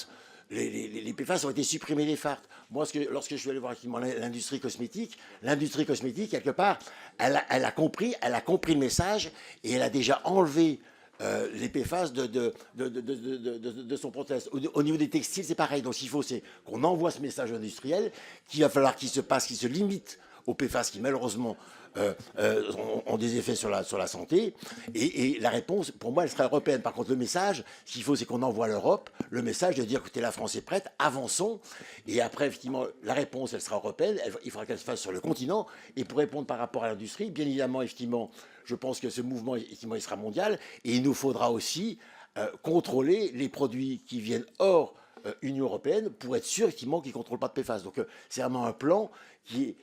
les PFAS ont été supprimés, les FART. Moi, lorsque je suis allé voir effectivement l'industrie cosmétique, quelque part, elle a compris le message et elle a déjà enlevé les PFAS de son process. Au niveau des textiles, c'est pareil. Donc, ce qu'il faut, c'est qu'on envoie ce message industriel, qu'il va falloir qu'il se limite aux PFAS qui, malheureusement, ont des effets sur la santé. Et la réponse, pour moi, elle sera européenne. Par contre, le message, ce qu'il faut, c'est qu'on envoie à l'Europe le message de dire, écoutez, la France est prête, avançons. Et après, effectivement, la réponse, elle sera européenne. Il faudra qu'elle se fasse sur le continent. Et pour répondre par rapport à l'industrie, bien évidemment, effectivement, je pense que ce mouvement, effectivement, il sera mondial. Et il nous faudra aussi contrôler les produits qui viennent hors Union européenne pour être sûr effectivement qu'ils ne contrôlent pas de PFAS. Donc c'est vraiment un plan qui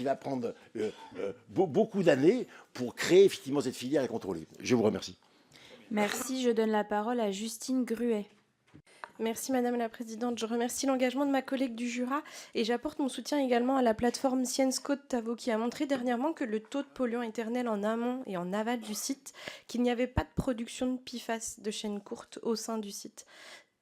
va prendre beaucoup d'années pour créer effectivement cette filière et contrôler. Je vous remercie. Merci, je donne la parole à Justine Gruet. Merci Madame la Présidente. Je remercie l'engagement de ma collègue du Jura et j'apporte mon soutien également à la plateforme Syensco de Tavaux qui a montré dernièrement que le taux de polluants éternels en amont et en aval du site, qu'il n'y avait pas de production de PFAS de chaîne courte au sein du site.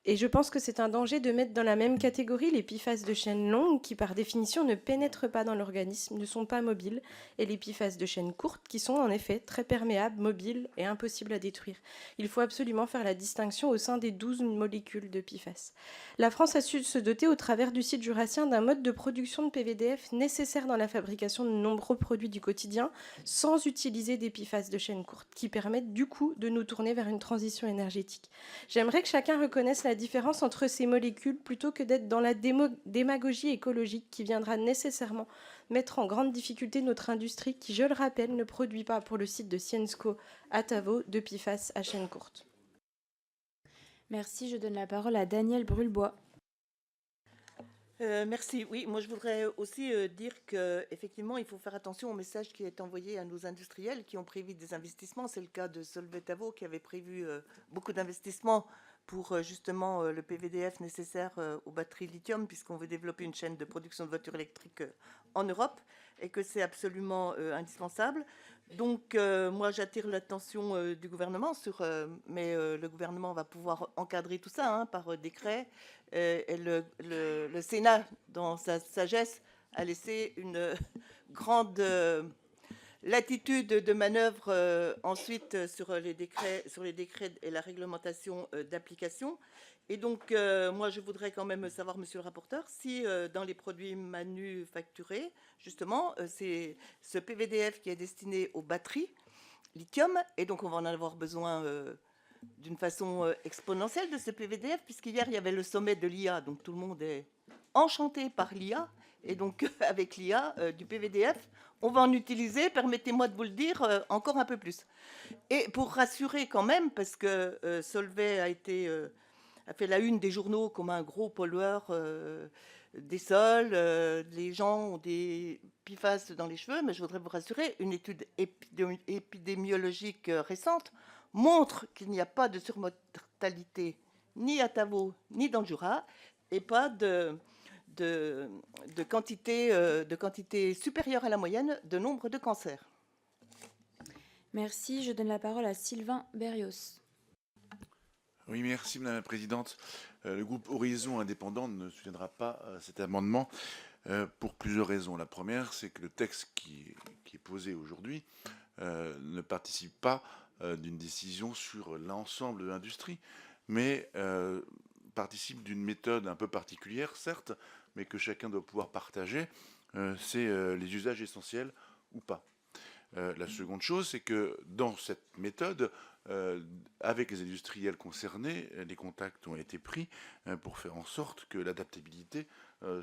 Et je pense que c'est un danger de mettre dans la même catégorie les PFAS de chaîne longue qui, par définition, ne pénètrent pas dans l'organisme, ne sont pas mobiles, et les PFAS de chaîne courte qui sont en effet très perméables, mobiles et impossibles à détruire. Il faut absolument faire la distinction au sein des 12 molécules de PFAS. La France a su se doter au travers du site jurassien d'un mode de production de PVDF nécessaire dans la fabrication de nombreux produits du quotidien sans utiliser des PFAS de chaîne courte qui permettent du coup de nous tourner vers une transition énergétique. J'aimerais que chacun reconnaisse la différence entre ces molécules plutôt que d'être dans la démagogie écologique qui viendra nécessairement mettre en grande difficulté notre industrie qui, je le rappelle, ne produit pas pour le site de Syensco à Tavaux de PFAS à chaîne courte. Merci, je donne la parole à Daniel Brulbois. Merci. Oui, moi je voudrais aussi dire qu'effectivement, il faut faire attention au message qui est envoyé à nos industriels qui ont prévu des investissements. C'est le cas de Solvay Tavaux qui avait prévu beaucoup d'investissements pour justement le PVDF nécessaire aux batteries lithium, puisqu'on veut développer une chaîne de production de voitures électriques en Europe et que c'est absolument indispensable. Donc, moi, j'attire l'attention du gouvernement mais le gouvernement va pouvoir encadrer tout ça par décret. Et le Sénat, dans sa sagesse, a laissé une grande latitude de manœuvre ensuite sur les décrets et la réglementation d'application. Et donc, moi, je voudrais quand même savoir, monsieur le rapporteur, si dans les produits manufacturés, justement, c'est ce PVDF qui est destiné aux batteries lithium, et donc on va en avoir besoin d'une façon exponentielle de ce PVDF, puisqu'hier, il y avait le sommet de l'IA, donc tout le monde est enchanté par l'IA, et donc avec l'IA du PVDF, on va en utiliser, permettez-moi de vous le dire, encore un peu plus. Et pour rassurer quand même, parce que Solvay a fait la une des journaux comme un gros pollueur des sols, les gens ont des PFAS dans les cheveux, mais je voudrais vous rassurer, une étude épidémiologique récente montre qu'il n'y a pas de surmortalité ni à Tavaux ni dans le Jura, et pas de de quantité supérieure à la moyenne de nombre de cancers. Merci. Je donne la parole à Sylvain Berrios. Oui, merci Madame la Présidente. Le groupe Horizon Indépendant ne soutiendra pas cet amendement pour plusieurs raisons. La première, c'est que le texte qui est posé aujourd'hui ne participe pas d'une décision sur l'ensemble de l'industrie, mais participe d'une méthode un peu particulière, certes, mais que chacun doit pouvoir partager, c'est les usages essentiels ou pas. La seconde chose, c'est que dans cette méthode, avec les industriels concernés, les contacts ont été pris pour faire en sorte que l'adaptabilité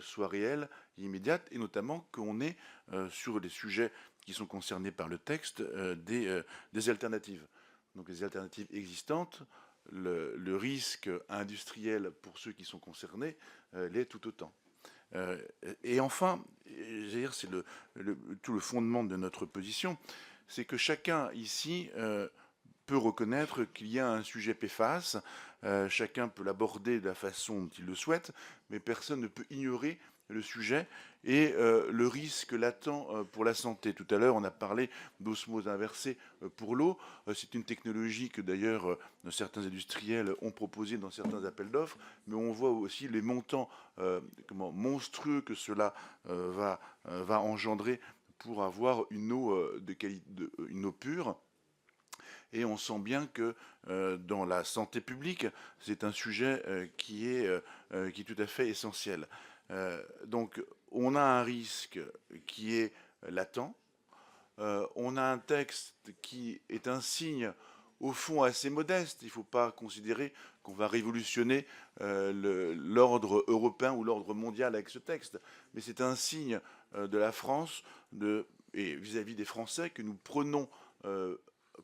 soit réelle, immédiate, et notamment qu'on ait sur les sujets qui sont concernés par le texte des alternatives. Donc les alternatives existantes, le risque industriel pour ceux qui sont concernés l'est tout autant. Et enfin, c'est tout le fondement de notre position, c'est que chacun ici peut reconnaître qu'il y a un sujet PFAS, chacun peut l'aborder de la façon dont il le souhaite, mais personne ne peut ignorer le sujet et le risque latent pour la santé. Tout à l'heure, on a parlé d'osmose inversée pour l'eau. C'est une technologie que d'ailleurs certains industriels ont proposée dans certains appels d'offres, mais on voit aussi les montants monstrueux que cela va engendrer pour avoir une eau une eau pure. Et on sent bien que dans la santé publique, c'est un sujet qui est tout à fait essentiel. Donc on a un risque qui est latent, on a un texte qui est un signe au fond assez modeste. Il ne faut pas considérer qu'on va révolutionner l'ordre européen ou l'ordre mondial avec ce texte, mais c'est un signe de la France et vis-à-vis des Français que nous prenons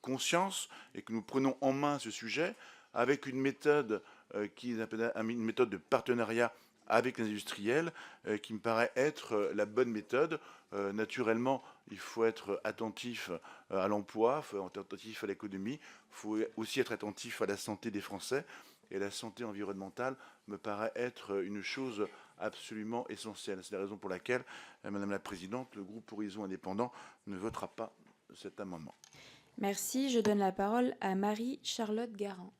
conscience et que nous prenons en main ce sujet avec une méthode qui est une méthode de partenariat avec les industriels, qui me paraît être la bonne méthode. Naturellement, il faut être attentif à l'emploi, il faut être attentif à l'économie, il faut aussi être attentif à la santé des Français. Et la santé environnementale me paraît être une chose absolument essentielle. C'est la raison pour laquelle, Madame la Présidente, le groupe Horizon Indépendant ne votera pas cet amendement. Merci. Je donne la parole à Marie-Charlotte Garand.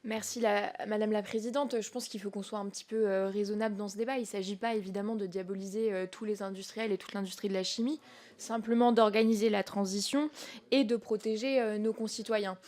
Merci Madame la Présidente. Je pense qu'il faut qu'on soit un petit peu raisonnable dans ce débat. Il ne s'agit pas évidemment de diaboliser tous les industriels et toute l'industrie de la chimie, simplement d'organiser la transition et de protéger nos concitoyens.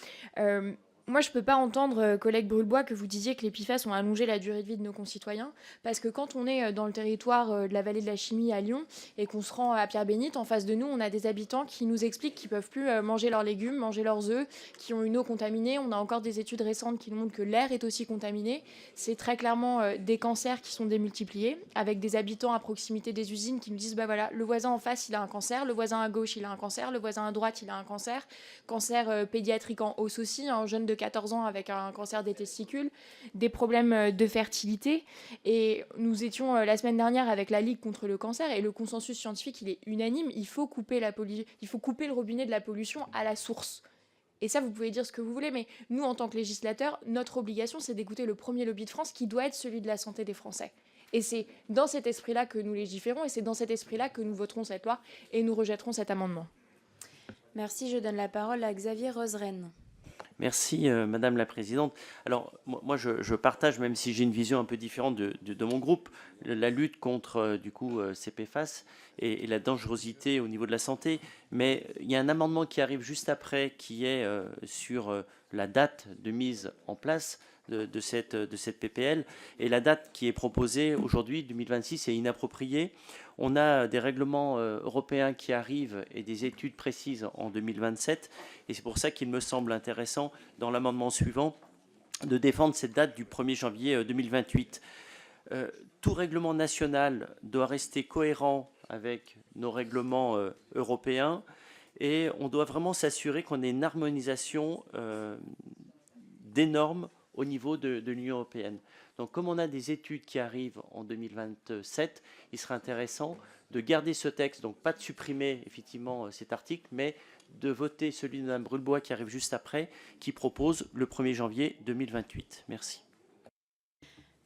Moi, je ne peux pas entendre, collègue Brulbois, que vous disiez que les PFAS ont allongé la durée de vie de nos concitoyens, parce que quand on est dans le territoire de la vallée de la Chimie à Lyon et qu'on se rend à Pierre-Bénite, en face de nous, on a des habitants qui nous expliquent qu'ils ne peuvent plus manger leurs légumes, manger leurs œufs, qui ont une eau contaminée. On a encore des études récentes qui nous montrent que l'air est aussi contaminé. C'est très clairement des cancers qui sont démultipliés, avec des habitants à proximité des usines qui nous disent, bah voilà, le voisin en face, il a un cancer, le voisin à gauche, il a un cancer, le voisin à droite, il a un cancer, cancer pédiatrique en hausse aussi, un jeune de 14 ans avec un cancer des testicules, des problèmes de fertilité. Et nous étions la semaine dernière avec la Ligue contre le cancer et le consensus scientifique, il est unanime. Il faut couper le robinet de la pollution à la source. Et ça, vous pouvez dire ce que vous voulez, mais nous, en tant que législateurs, notre obligation, c'est d'écouter le premier lobby de France qui doit être celui de la santé des Français. Et c'est dans cet esprit-là que nous légiférons et c'est dans cet esprit-là que nous voterons cette loi et nous rejetterons cet amendement. Merci. Je donne la parole à Xavier Roseren. Merci Madame la Présidente. Alors moi je partage, même si j'ai une vision un peu différente de mon groupe, la lutte contre ces PFAS et la dangerosité au niveau de la santé. Mais il y a un amendement qui arrive juste après qui est sur la date de mise en place de cette PPL. Et la date qui est proposée aujourd'hui, 2026, est inappropriée. On a des règlements européens qui arrivent et des études précises en 2027. Et c'est pour ça qu'il me semble intéressant, dans l'amendement suivant, de défendre cette date du 1er janvier 2028. Tout règlement national doit rester cohérent avec nos règlements européens. Et on doit vraiment s'assurer qu'on ait une harmonisation des normes au niveau de l'Union européenne. Donc comme on a des études qui arrivent en 2027, il serait intéressant de garder ce texte, donc pas de supprimer effectivement cet article, mais de voter celui de Mme Brulbois qui arrive juste après, qui propose le 1er janvier 2028. Merci.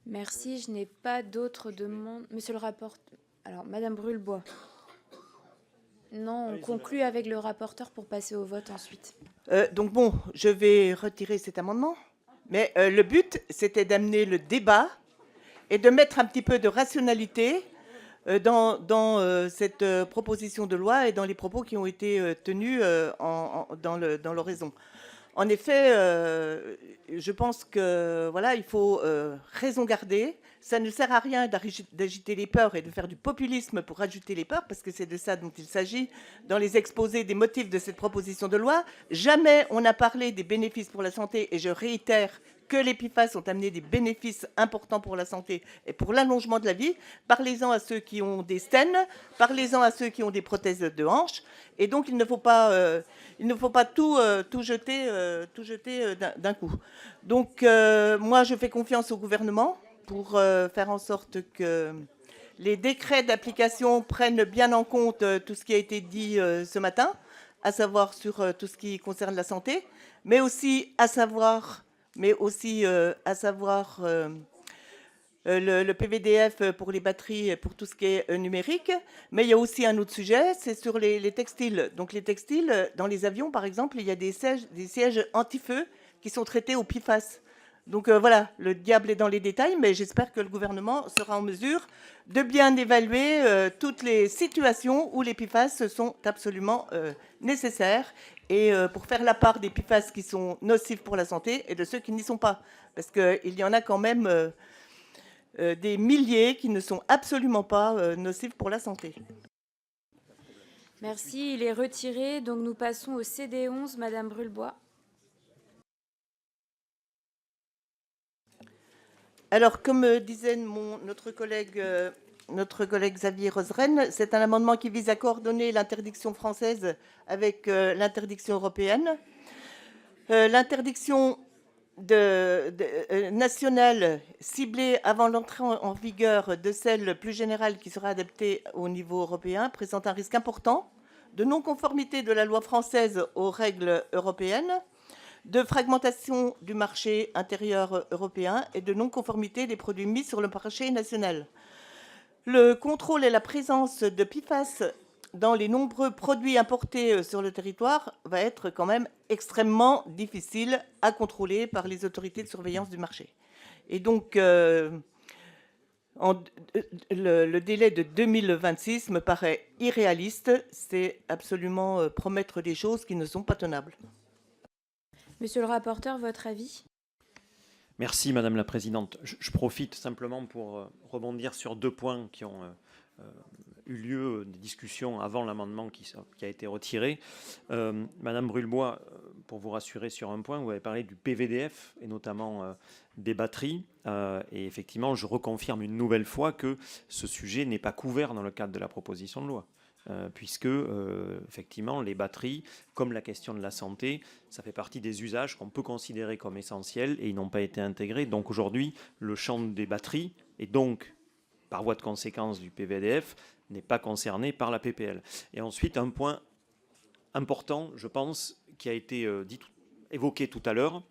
Merci, je n'ai pas d'autres demandes. Monsieur le rapporteur. Alors, Madame Brulbois. Non, on conclut avec le rapporteur pour passer au vote ensuite. Donc bon, je vais retirer cet amendement. Mais le but, c'était d'amener le débat et de mettre un petit peu de rationalité dans cette proposition de loi et dans les propos qui ont été tenus dans l'oraison. En effet, je pense que voilà, il faut raison garder. Ça ne sert à rien d'agiter les peurs et de faire du populisme pour ajouter les peurs, parce que c'est de ça dont il s'agit dans les exposés des motifs de cette proposition de loi. Jamais on n'a parlé des bénéfices pour la santé, et je réitère que les PFAS ont amené des bénéfices importants pour la santé et pour l'allongement de la vie. Parlez-en à ceux qui ont des stènes, parlez-en à ceux qui ont des prothèses de hanches. Et donc, il ne faut pas tout jeter d'un coup. Donc, moi, je fais confiance au gouvernement pour faire en sorte que les décrets d'application prennent bien en compte tout ce qui a été dit ce matin, à savoir sur tout ce qui concerne la santé, mais aussi à savoir le PVDF pour les batteries, pour tout ce qui est numérique. Mais il y a aussi un autre sujet, c'est sur les textiles. Donc les textiles, dans les avions par exemple, il y a des sièges anti-feu qui sont traités au PFAS. Donc voilà, le diable est dans les détails, mais j'espère que le gouvernement sera en mesure de bien évaluer toutes les situations où les PFAS sont absolument nécessaires, et pour faire la part des PFAS qui sont nocifs pour la santé et de ceux qui n'y sont pas. Parce qu'il y en a quand même des milliers qui ne sont absolument pas nocifs pour la santé. Merci, il est retiré. Donc nous passons au CD11, Madame Brulbois. Alors, comme disait notre collègue Xavier Roseren, c'est un amendement qui vise à coordonner l'interdiction française avec l'interdiction européenne. L'interdiction nationale ciblée avant l'entrée en vigueur de celle plus générale qui sera adaptée au niveau européen présente un risque important de non-conformité de la loi française aux règles européennes, de fragmentation du marché intérieur européen et de non-conformité des produits mis sur le marché national. Le contrôle et la présence de PFAS dans les nombreux produits importés sur le territoire va être quand même extrêmement difficile à contrôler par les autorités de surveillance du marché. Et donc, le délai de 2026 me paraît irréaliste. C'est absolument promettre des choses qui ne sont pas tenables. Monsieur le rapporteur, votre avis ? Merci Madame la Présidente. Je profite simplement pour rebondir sur deux points qui ont eu lieu, des discussions avant l'amendement qui a été retiré. Madame Brulbois, pour vous rassurer sur un point, vous avez parlé du PVDF et notamment des batteries. Et effectivement, je reconfirme une nouvelle fois que ce sujet n'est pas couvert dans le cadre de la proposition de loi. Puisque, effectivement, les batteries, comme la question de la santé, ça fait partie des usages qu'on peut considérer comme essentiels et ils n'ont pas été intégrés. Donc aujourd'hui, le champ des batteries, et donc, par voie de conséquence du PVDF, n'est pas concerné par la PPL. Et ensuite, un point important, je pense, qui a été évoqué tout à l'heure,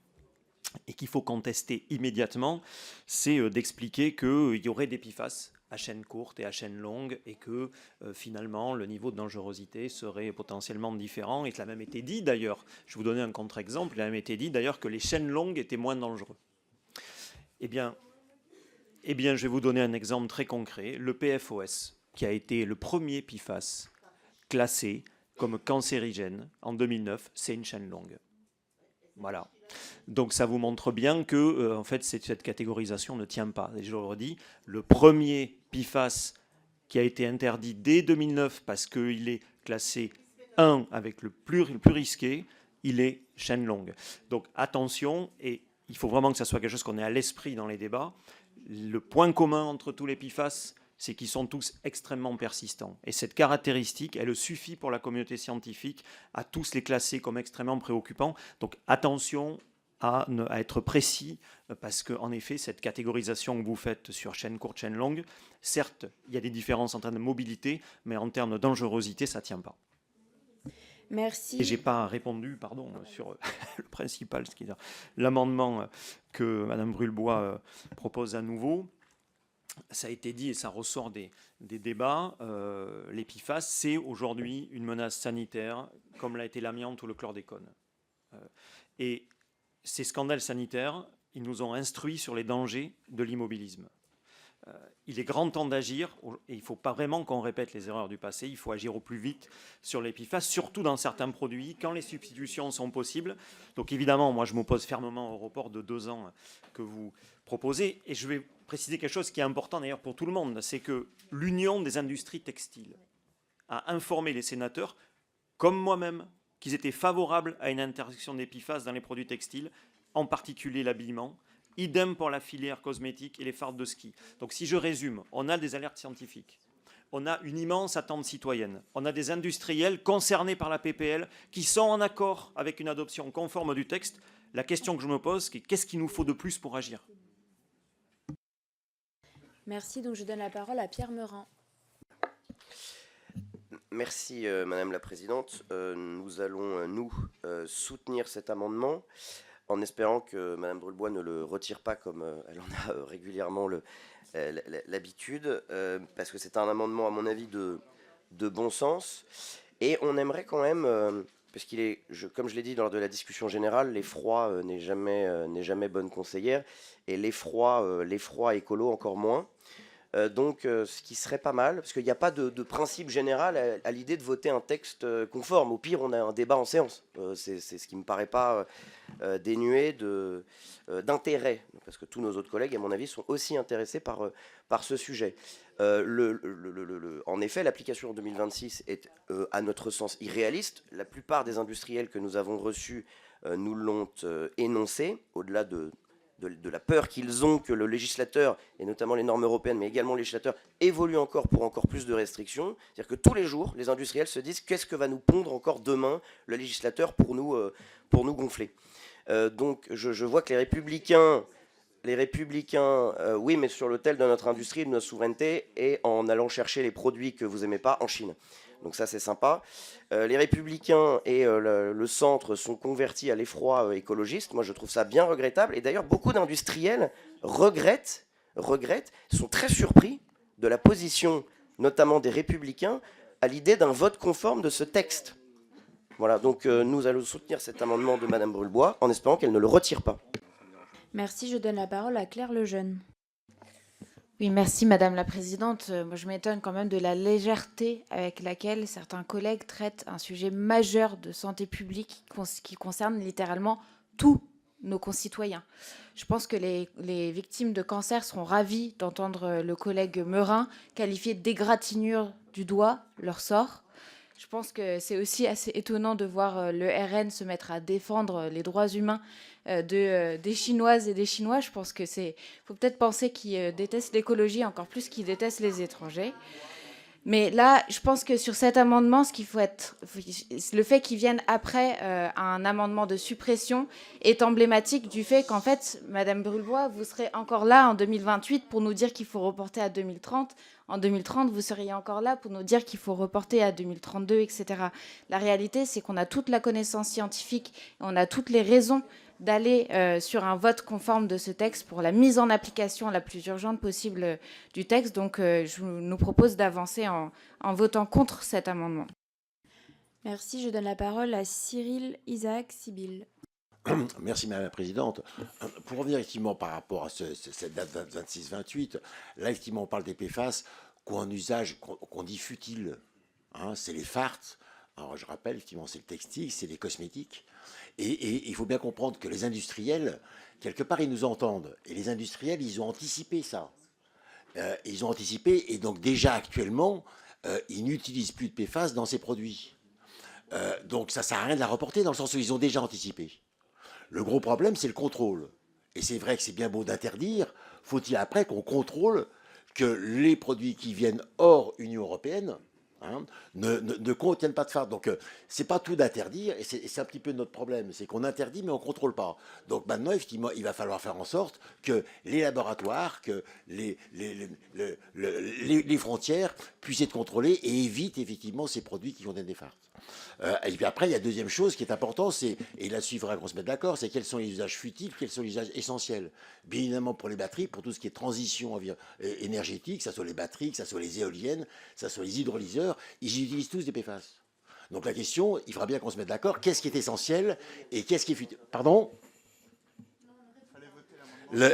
et qu'il faut contester immédiatement, c'est d'expliquer qu'il y aurait des PFAS à chaîne courte et à chaîne longue, et que finalement le niveau de dangerosité serait potentiellement différent, et cela a même été dit d'ailleurs, je vais vous donner un contre-exemple, il a même été dit d'ailleurs que les chaînes longues étaient moins dangereux. Eh bien, je vais vous donner un exemple très concret, le PFOS, qui a été le premier PFAS classé comme cancérigène en 2009, c'est une chaîne longue. Voilà. Donc ça vous montre bien que en fait, cette catégorisation ne tient pas. Et je le redis, le premier PFAS qui a été interdit dès 2009 parce qu'il est classé 1 avec le plus risqué, il est chaîne longue. Donc attention, et il faut vraiment que ça soit quelque chose qu'on ait à l'esprit dans les débats. Le point commun entre tous les PFAS, c'est qu'ils sont tous extrêmement persistants. Et cette caractéristique, elle suffit pour la communauté scientifique à tous les classer comme extrêmement préoccupants. Donc attention à être précis, parce qu'en effet, cette catégorisation que vous faites sur chaîne courte, chaîne longue, certes, il y a des différences en termes de mobilité, mais en termes de dangerosité, ça ne tient pas. Merci. Et je n'ai pas répondu, pardon, sur le principal, ce qui est l'amendement que Mme Brulbois propose à nouveau. Ça a été dit et ça ressort des débats. Les PFAS, c'est aujourd'hui une menace sanitaire, comme l'a été l'amiante ou le chlordécone. Et ces scandales sanitaires, ils nous ont instruits sur les dangers de l'immobilisme. Il est grand temps d'agir, et il ne faut pas vraiment qu'on répète les erreurs du passé, il faut agir au plus vite sur les PFAS, surtout dans certains produits, quand les substitutions sont possibles. Donc évidemment, moi je m'oppose fermement au report de 2 ans que vous proposez, et je vais préciser quelque chose qui est important d'ailleurs pour tout le monde, c'est que l'Union des industries textiles a informé les sénateurs, comme moi-même, qu'ils étaient favorables à une interdiction des PFAS dans les produits textiles, en particulier l'habillement. Idem pour la filière cosmétique et les fardes de ski. Donc si je résume, on a des alertes scientifiques, on a une immense attente citoyenne, on a des industriels concernés par la PPL qui sont en accord avec une adoption conforme du texte. La question que je me pose, c'est qu'est-ce qu'il nous faut de plus pour agir? Merci, donc je donne la parole à Pierre Meurin. Merci Madame la Présidente. Nous allons, soutenir cet amendement, en espérant que Mme Brulbois ne le retire pas comme elle en a régulièrement l'habitude, parce que c'est un amendement, à mon avis, de bon sens. Et on aimerait quand même, parce qu'il est, comme je l'ai dit lors de la discussion générale, l'effroi n'est jamais bonne conseillère, et l'effroi écolo encore moins. Donc, ce qui serait pas mal, parce qu'il n'y a pas de principe général à l'idée de voter un texte conforme. Au pire, on a un débat en séance. C'est ce qui ne me paraît pas dénué d'intérêt, parce que tous nos autres collègues, à mon avis, sont aussi intéressés par ce sujet. En effet, l'application en 2026 est, à notre sens, irréaliste. La plupart des industriels que nous avons reçus nous l'ont énoncé, au-delà de la peur qu'ils ont que le législateur, et notamment les normes européennes, mais également le législateur, évolue encore pour encore plus de restrictions. C'est-à-dire que tous les jours, les industriels se disent qu'est-ce que va nous pondre encore demain le législateur pour nous gonfler. Donc je vois que les républicains, oui, mais sur l'autel de notre industrie et de notre souveraineté, et en allant chercher les produits que vous n'aimez pas en Chine. Donc ça, c'est sympa. Les Républicains et le centre sont convertis à l'effroi écologiste. Moi, je trouve ça bien regrettable. Et d'ailleurs, beaucoup d'industriels regrettent, sont très surpris de la position, notamment des Républicains, à l'idée d'un vote conforme de ce texte. Voilà, donc nous allons soutenir cet amendement de Mme Brulbois, en espérant qu'elle ne le retire pas. Merci, je donne la parole à Claire Lejeune. Oui, merci Madame la Présidente. Moi, je m'étonne quand même de la légèreté avec laquelle certains collègues traitent un sujet majeur de santé publique qui concerne littéralement tous nos concitoyens. Je pense que les victimes de cancer seront ravies d'entendre le collègue Meurin qualifier d'égratignure du doigt leur sort. Je pense que c'est aussi assez étonnant de voir le RN se mettre à défendre les droits humains des Chinoises et des Chinois. Je pense que faut peut-être penser qu'ils détestent l'écologie encore plus qu'ils détestent les étrangers. Mais là, je pense que sur cet amendement, le fait qu'il vienne après un amendement de suppression est emblématique du fait qu'en fait, Madame Brulbois, vous serez encore là en 2028 pour nous dire qu'il faut reporter à 2030. En 2030, vous seriez encore là pour nous dire qu'il faut reporter à 2032, etc. La réalité, c'est qu'on a toute la connaissance scientifique, et on a toutes les raisons d'aller sur un vote conforme de ce texte pour la mise en application la plus urgente possible du texte. Donc, je nous propose d'avancer en votant contre cet amendement. Merci, je donne la parole à Cyril Isaac Sibyl. Merci Madame la Présidente. Pour revenir effectivement par rapport à cette date 26-28, là effectivement on parle des PFAS qui ont un usage qu'on dit futile. Hein, c'est les farts. Alors je rappelle, effectivement, c'est le textile, c'est les cosmétiques. Et il faut bien comprendre que les industriels, quelque part, ils nous entendent. Et les industriels, ils ont anticipé ça. Ils ont anticipé, et donc déjà actuellement, ils n'utilisent plus de PFAS dans ces produits. Donc ça ne sert à rien de la reporter dans le sens où ils ont déjà anticipé. Le gros problème, c'est le contrôle. Et c'est vrai que c'est bien beau d'interdire. Faut-il après qu'on contrôle que les produits qui viennent hors Union européenne ne contiennent pas de fards. Donc, c'est pas tout d'interdire, et c'est un petit peu notre problème, c'est qu'on interdit, mais on contrôle pas. Donc maintenant, effectivement, il va falloir faire en sorte que les laboratoires, que les frontières puissent être contrôlées et évitent effectivement ces produits qui contiennent des fards. Et puis après, il y a la deuxième chose qui est importante, et là-dessus, il faudra qu'on se mette d'accord, c'est quels sont les usages futiles, quels sont les usages essentiels. Bien évidemment, pour les batteries, pour tout ce qui est transition énergétique, que ce soit les batteries, que ce soit les éoliennes, que ce soit les hydrolyseurs, ils utilisent tous des PFAS. Donc la question, il faudra bien qu'on se mette d'accord, qu'est-ce qui est essentiel et qu'est-ce qui est futile. Pardon ?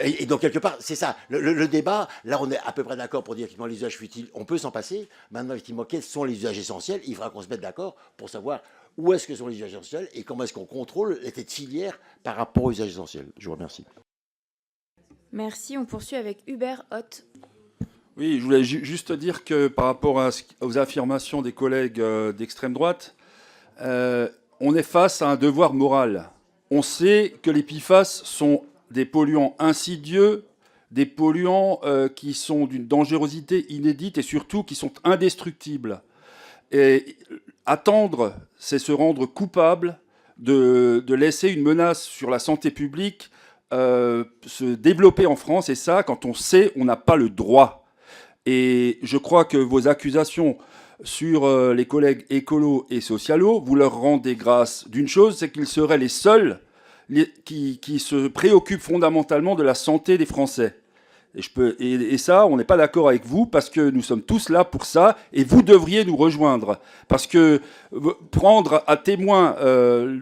Et donc, quelque part, c'est ça. Le débat, là, on est à peu près d'accord pour dire effectivement les usages futiles, on peut s'en passer. Maintenant, effectivement, quels sont les usages essentiels? Il faudra qu'on se mette d'accord pour savoir où est-ce que sont les usages essentiels et comment est-ce qu'on contrôle les têtes de filière par rapport aux usages essentiels. Je vous remercie. Merci. On poursuit avec Hubert Hoth. Oui, je voulais juste dire que par rapport aux affirmations des collègues d'extrême droite, on est face à un devoir moral. On sait que les PFAS sont des polluants insidieux, des polluants qui sont d'une dangerosité inédite et surtout qui sont indestructibles. Et attendre, c'est se rendre coupable de laisser une menace sur la santé publique se développer en France. Et ça, quand on sait, on n'a pas le droit. Et je crois que vos accusations sur les collègues écolos et socialos, vous leur rendez grâce d'une chose, c'est qu'ils seraient les seuls qui se préoccupent fondamentalement de la santé des Français. Et ça, on n'est pas d'accord avec vous parce que nous sommes tous là pour ça et vous devriez nous rejoindre. Parce que prendre à témoin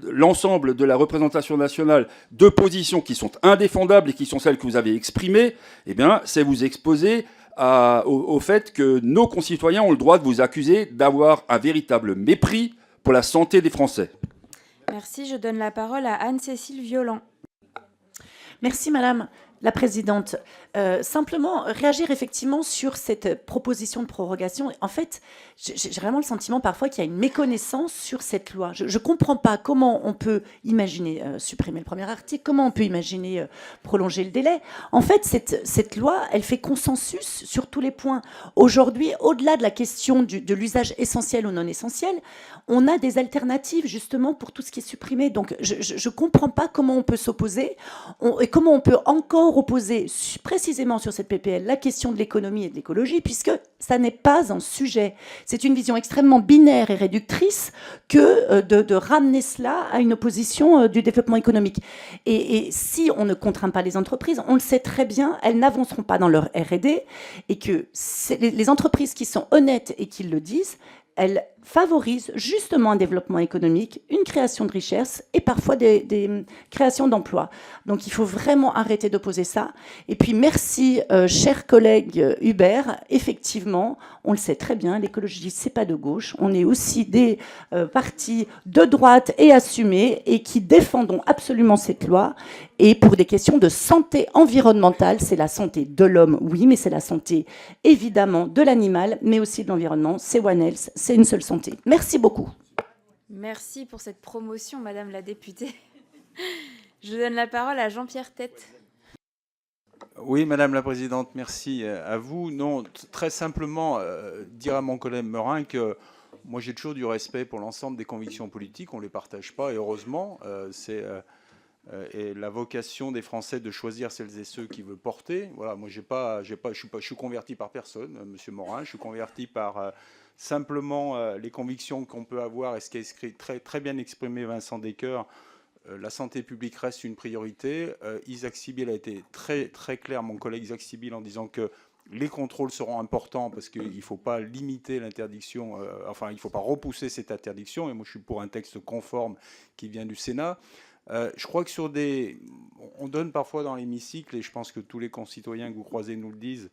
l'ensemble de la représentation nationale de positions qui sont indéfendables et qui sont celles que vous avez exprimées, eh bien, c'est vous exposer au fait que nos concitoyens ont le droit de vous accuser d'avoir un véritable mépris pour la santé des Français. Merci. Je donne la parole à Anne-Cécile Violent. Merci, Madame la Présidente. Simplement, réagir effectivement sur cette proposition de prorogation. En fait, j'ai vraiment le sentiment parfois qu'il y a une méconnaissance sur cette loi. Je ne comprends pas comment on peut imaginer supprimer le premier article, comment on peut imaginer prolonger le délai. En fait, cette loi, elle fait consensus sur tous les points. Aujourd'hui, au-delà de la question de l'usage essentiel ou non essentiel, on a des alternatives justement pour tout ce qui est supprimé. Donc, je ne comprends pas comment on peut s'opposer et comment on peut encore opposer précisément sur cette PPL la question de l'économie et de l'écologie, puisque ça n'est pas un sujet. C'est une vision extrêmement binaire et réductrice que de ramener cela à une opposition du développement économique. Et si on ne contraint pas les entreprises, on le sait très bien, elles n'avanceront pas dans leur R&D, et que les entreprises qui sont honnêtes et qui le disent, elles favorisent justement un développement économique, une création de richesses et parfois des créations d'emplois. Donc il faut vraiment arrêter d'opposer ça. Et puis merci, cher collègue Hubert. Effectivement, on le sait très bien, l'écologie, c'est pas de gauche. On est aussi des partis de droite et assumés et qui défendons absolument cette loi. Et pour des questions de santé environnementale, c'est la santé de l'homme, oui, mais c'est la santé évidemment de l'animal, mais aussi de l'environnement. C'est One Health, c'est une seule santé. Merci beaucoup. Merci pour cette promotion, Madame la députée. Je donne la parole à Jean-Pierre Tête. Oui, Madame la Présidente, merci à vous. Non, très simplement, dire à mon collègue Meurant que moi j'ai toujours du respect pour l'ensemble des convictions politiques, on ne les partage pas, et heureusement, c'est la vocation des Français de choisir celles et ceux qu'ils veulent porter. Voilà, moi je suis converti par personne, Monsieur Morin, je suis converti par simplement les convictions qu'on peut avoir, et ce qui est très bien exprimé Vincent Descoeur. La santé publique reste une priorité. Isaac Sibyl a été très clair, mon collègue Isaac Sibyl, en disant que les contrôles seront importants parce qu'il ne faut pas limiter l'interdiction, il ne faut pas repousser cette interdiction. Et moi, je suis pour un texte conforme qui vient du Sénat. Je crois que on donne parfois dans l'hémicycle, et je pense que tous les concitoyens que vous croisez nous le disent,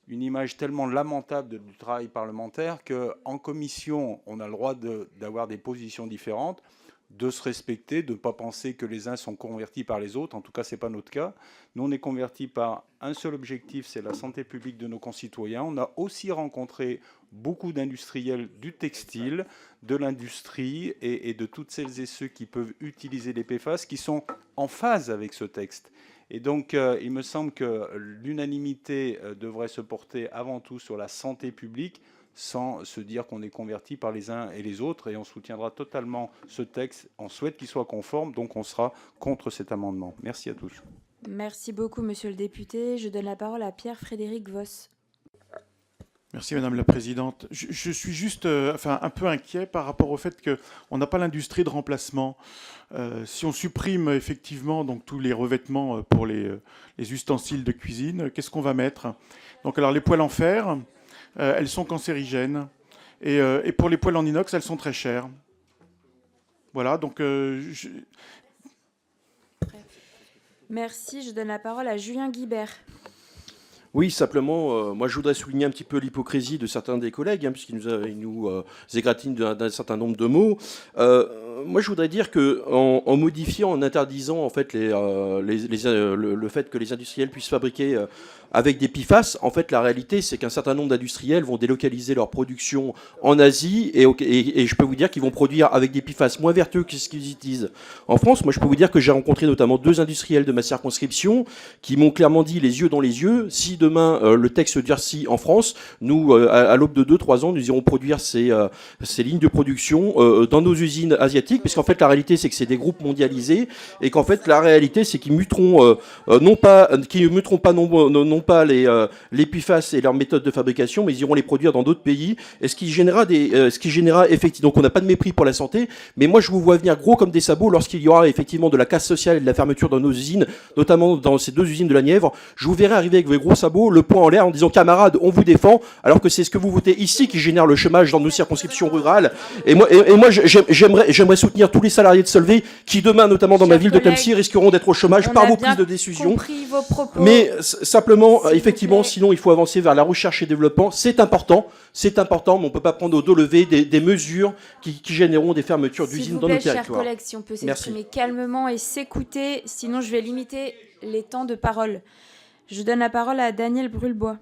une image tellement lamentable du travail parlementaire qu'en commission, on a le droit d'avoir des positions différentes, de se respecter, de ne pas penser que les uns sont convertis par les autres. En tout cas, ce n'est pas notre cas. Nous, on est convertis par un seul objectif, c'est la santé publique de nos concitoyens. On a aussi rencontré beaucoup d'industriels du textile, de l'industrie et de toutes celles et ceux qui peuvent utiliser les PFAS qui sont en phase avec ce texte. Et donc, il me semble que l'unanimité devrait se porter avant tout sur la santé publique, sans se dire qu'on est converti par les uns et les autres, et on soutiendra totalement ce texte. On souhaite qu'il soit conforme, donc on sera contre cet amendement. Merci à tous. Merci beaucoup, monsieur le député. Je donne la parole à Pierre-Frédéric Vos. Merci Madame la Présidente. Je suis juste un peu inquiet par rapport au fait qu'on n'a pas l'industrie de remplacement. Si on supprime effectivement donc, tous les revêtements pour les ustensiles de cuisine, qu'est-ce qu'on va mettre? Donc alors les poêles en fer, elles sont cancérigènes. Et pour les poêles en inox, elles sont très chères. Voilà, donc... Merci, je donne la parole à Julien Guibert. Oui, simplement, moi je voudrais souligner un petit peu l'hypocrisie de certains des collègues, puisqu'ils nous égratignent d'un certain nombre de mots. Moi je voudrais dire qu'en modifiant, en interdisant en fait le fait que les industriels puissent fabriquer avec des PFAS, en fait la réalité c'est qu'un certain nombre d'industriels vont délocaliser leur production en Asie et je peux vous dire qu'ils vont produire avec des PFAS moins vertueux que ce qu'ils utilisent en France. Moi je peux vous dire que j'ai rencontré notamment 2 industriels de ma circonscription qui m'ont clairement dit les yeux dans les yeux, si demain le texte durcit en France, nous à l'aube de 2-3 ans nous irons produire ces lignes de production dans nos usines asiatiques, puisqu'en fait la réalité c'est que c'est des groupes mondialisés et qu'en fait la réalité c'est qu'ils muteront non pas les PFAS et leurs méthodes de fabrication, mais ils iront les produire dans d'autres pays, et ce qui générera effectivement, donc on n'a pas de mépris pour la santé, mais moi je vous vois venir gros comme des sabots lorsqu'il y aura effectivement de la casse sociale et de la fermeture dans nos usines, notamment dans ces 2 usines de la Nièvre. Je vous verrai arriver avec vos gros sabots, le poing en l'air en disant camarades, on vous défend, alors que c'est ce que vous votez ici qui génère le chômage dans nos circonscriptions rurales. Et moi j'aimerais soutenir tous les salariés de Solvay qui demain, notamment dans ma ville de Clamecy, risqueront d'être au chômage par vos prises de décision. Mais simplement, effectivement, sinon il faut avancer vers la recherche et développement. C'est important, mais on ne peut pas prendre au dos levé des mesures qui généreront des fermetures d'usines dans nos territoires. Chers collègues, si on peut s'exprimer calmement et s'écouter, sinon je vais limiter les temps de parole. Je donne la parole à Daniel Brulbois.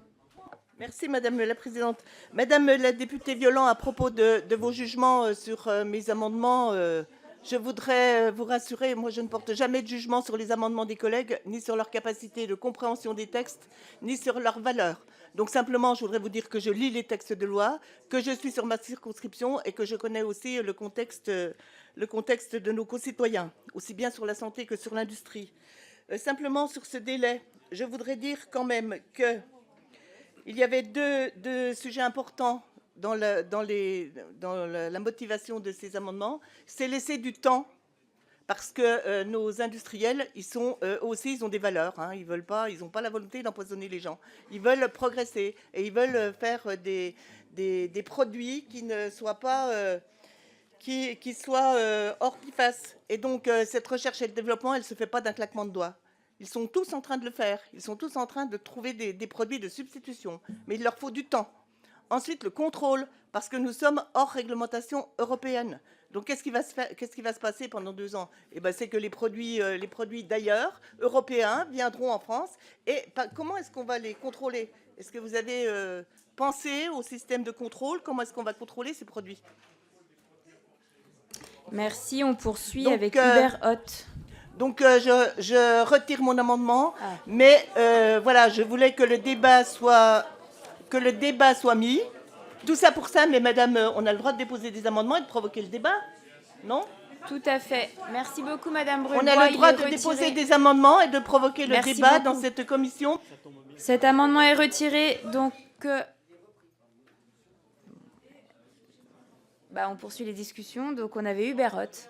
Merci Madame la Présidente. Madame la députée Violent, à propos de vos jugements sur mes amendements, je voudrais vous rassurer, moi je ne porte jamais de jugement sur les amendements des collègues, ni sur leur capacité de compréhension des textes, ni sur leur valeur. Donc simplement, je voudrais vous dire que je lis les textes de loi, que je suis sur ma circonscription et que je connais aussi le contexte de nos concitoyens, aussi bien sur la santé que sur l'industrie. Simplement sur ce délai, je voudrais dire quand même qu'il y avait deux sujets importants dans la motivation de ces amendements. C'est laisser du temps, parce que nos industriels, ils ont des valeurs. Hein, ils n'ont pas la volonté d'empoisonner les gens. Ils veulent progresser et ils veulent faire des produits qui ne soient pas qui soient hors PFAS. Et donc cette recherche et le développement, elle ne se fait pas d'un claquement de doigts. Ils sont tous en train de le faire. Ils sont tous en train de trouver des produits de substitution. Mais il leur faut du temps. Ensuite, le contrôle, parce que nous sommes hors réglementation européenne. Donc, qu'est-ce qui va se passer pendant 2 ans? Eh ben, c'est que les produits d'ailleurs, européens, viendront en France. Et comment est-ce qu'on va les contrôler? Est-ce que vous avez pensé au système de contrôle? Comment est-ce qu'on va contrôler ces produits? Merci. On poursuit avec Hubert Hoth. Donc, je retire mon amendement. Mais voilà, je voulais que le débat soit mis. Tout ça pour ça, mais madame, on a le droit de déposer des amendements et de provoquer le débat, non? Tout à fait. Merci beaucoup, madame Brulbois. On a le droit de déposer des amendements et de provoquer le débat dans cette commission. Cet amendement est retiré, donc on poursuit les discussions. Donc on avait Hubert Hoth.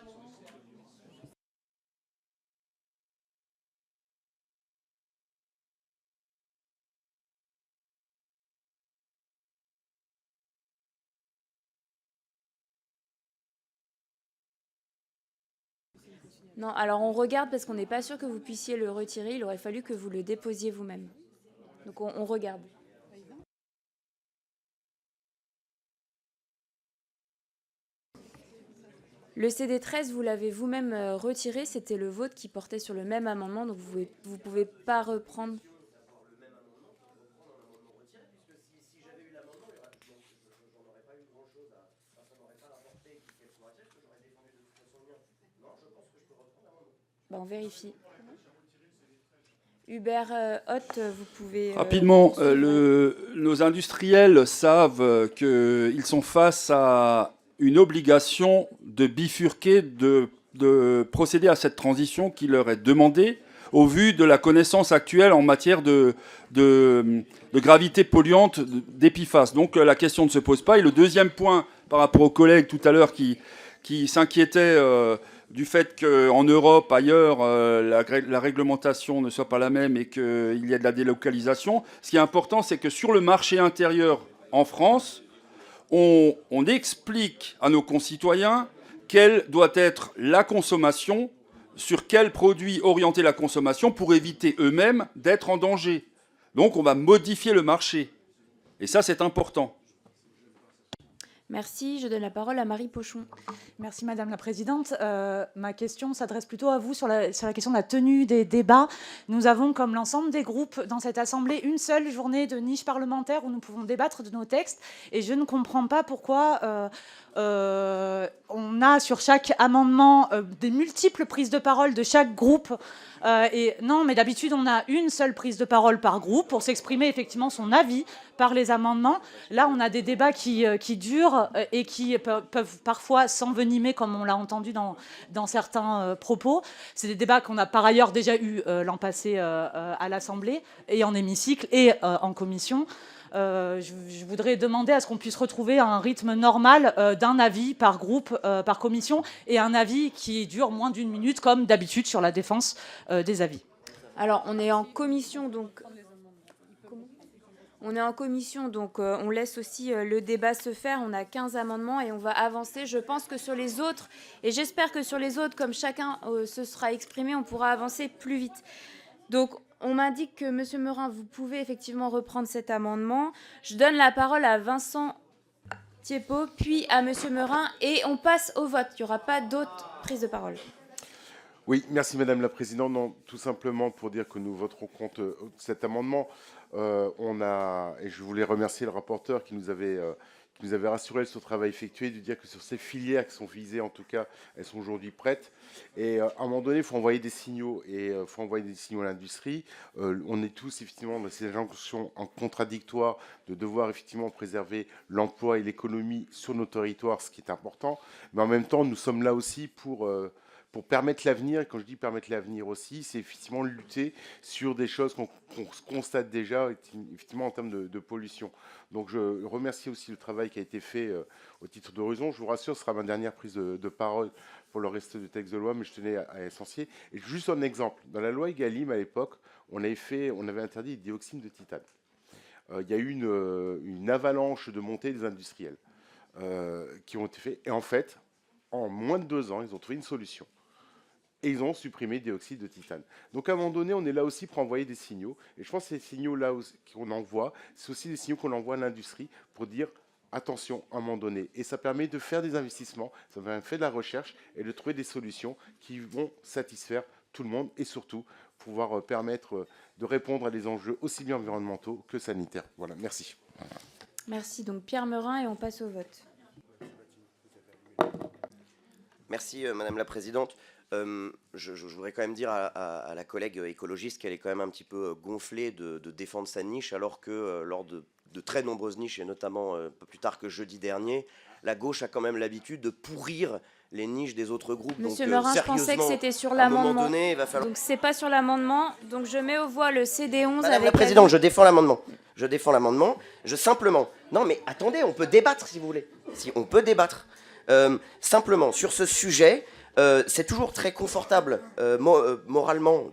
Non, alors on regarde parce qu'on n'est pas sûr que vous puissiez le retirer. Il aurait fallu que vous le déposiez vous-même. Donc on regarde. Le CD13, vous l'avez vous-même retiré. C'était le vôtre qui portait sur le même amendement. Donc vous ne pouvez pas reprendre. On vérifie. Hubert Hoth, vous pouvez... Rapidement, nos industriels savent qu'ils sont face à une obligation de bifurquer, de procéder à cette transition qui leur est demandée au vu de la connaissance actuelle en matière de gravité polluante des PFAS. Donc la question ne se pose pas. Et le deuxième point, par rapport aux collègues tout à l'heure qui s'inquiétaient du fait qu'en Europe, ailleurs, la réglementation ne soit pas la même et qu'il y a de la délocalisation, ce qui est important, c'est que sur le marché intérieur en France, on explique à nos concitoyens quelle doit être la consommation, sur quels produits orienter la consommation pour éviter eux-mêmes d'être en danger. Donc on va modifier le marché. Et ça, c'est important. Merci. Je donne la parole à Marie Pochon. Merci Madame la Présidente. Ma question s'adresse plutôt à vous sur la question de la tenue des débats. Nous avons, comme l'ensemble des groupes dans cette Assemblée, une seule journée de niche parlementaire où nous pouvons débattre de nos textes. Et je ne comprends pas pourquoi on a sur chaque amendement des multiples prises de parole de chaque groupe. Et non, mais d'habitude, on a une seule prise de parole par groupe pour s'exprimer effectivement son avis par les amendements. Là, on a des débats qui durent et qui peuvent parfois s'envenimer, comme on l'a entendu dans certains propos. C'est des débats qu'on a par ailleurs déjà eu l'an passé à l'Assemblée et en hémicycle et en commission. Je voudrais demander à ce qu'on puisse retrouver un rythme normal d'un avis par groupe, par commission, et un avis qui dure moins d'une minute, comme d'habitude sur la défense des avis. Alors, on est en commission, donc... On est en commission, donc on laisse aussi le débat se faire. On a 15 amendements et on va avancer. Je pense que sur les autres, et j'espère que sur les autres, comme chacun se sera exprimé, on pourra avancer plus vite. Donc, on m'indique que, Monsieur Meurant, vous pouvez effectivement reprendre cet amendement. Je donne la parole à Vincent Thiépaut, puis à Monsieur Meurant, et on passe au vote. Il n'y aura pas d'autres prises de parole. Oui, merci Madame la Présidente. Non, tout simplement pour dire que nous voterons contre cet amendement. Et je voulais remercier le rapporteur qui nous avait rassuré sur le travail effectué, de dire que sur ces filières qui sont visées, en tout cas, elles sont aujourd'hui prêtes. Et à un moment donné, il faut envoyer des signaux, et il faut envoyer des signaux à l'industrie. On est tous, effectivement, dans ces injonctions en contradictoire de devoir, effectivement, préserver l'emploi et l'économie sur nos territoires, ce qui est important. Mais en même temps, nous sommes là aussi pour permettre l'avenir. Et quand je dis permettre l'avenir aussi, c'est effectivement lutter sur des choses qu'on constate déjà, effectivement, en termes de pollution. Donc je remercie aussi le travail qui a été fait au titre d'Horizon. Je vous rassure, ce sera ma dernière prise de parole pour le reste du texte de loi, mais je tenais à essentier. Et juste un exemple. Dans la loi Egalim, à l'époque, on avait interdit le dioxyde de titane. Il y a eu une avalanche de montée des industriels qui ont été faits. Et en fait, en moins de 2 ans, ils ont trouvé une solution. Et ils ont supprimé le dioxyde de titane. Donc à un moment donné, on est là aussi pour envoyer des signaux. Et je pense que ces signaux-là qu'on envoie, c'est aussi des signaux qu'on envoie à l'industrie pour dire attention à un moment donné. Et ça permet de faire des investissements, ça permet de faire de la recherche et de trouver des solutions qui vont satisfaire tout le monde et surtout pouvoir permettre de répondre à des enjeux aussi bien environnementaux que sanitaires. Voilà, merci. Merci. Donc Pierre Meurant, et on passe au vote. Merci Madame la Présidente. Je voudrais quand même dire à la collègue écologiste qu'elle est quand même un petit peu gonflée de défendre sa niche, alors que lors de très nombreuses niches, et notamment un peu plus tard que jeudi dernier, la gauche a quand même l'habitude de pourrir les niches des autres groupes. Monsieur donc, Meurant, je pensais que c'était sur l'amendement. Donc c'est pas sur l'amendement. Donc je mets aux voix le CD11 Madame avec la Présidente, je défends l'amendement. Je défends l'amendement. Simplement... Non, mais attendez, on peut débattre si vous voulez. Si on peut débattre. Simplement, sur ce sujet... c'est toujours très confortable moralement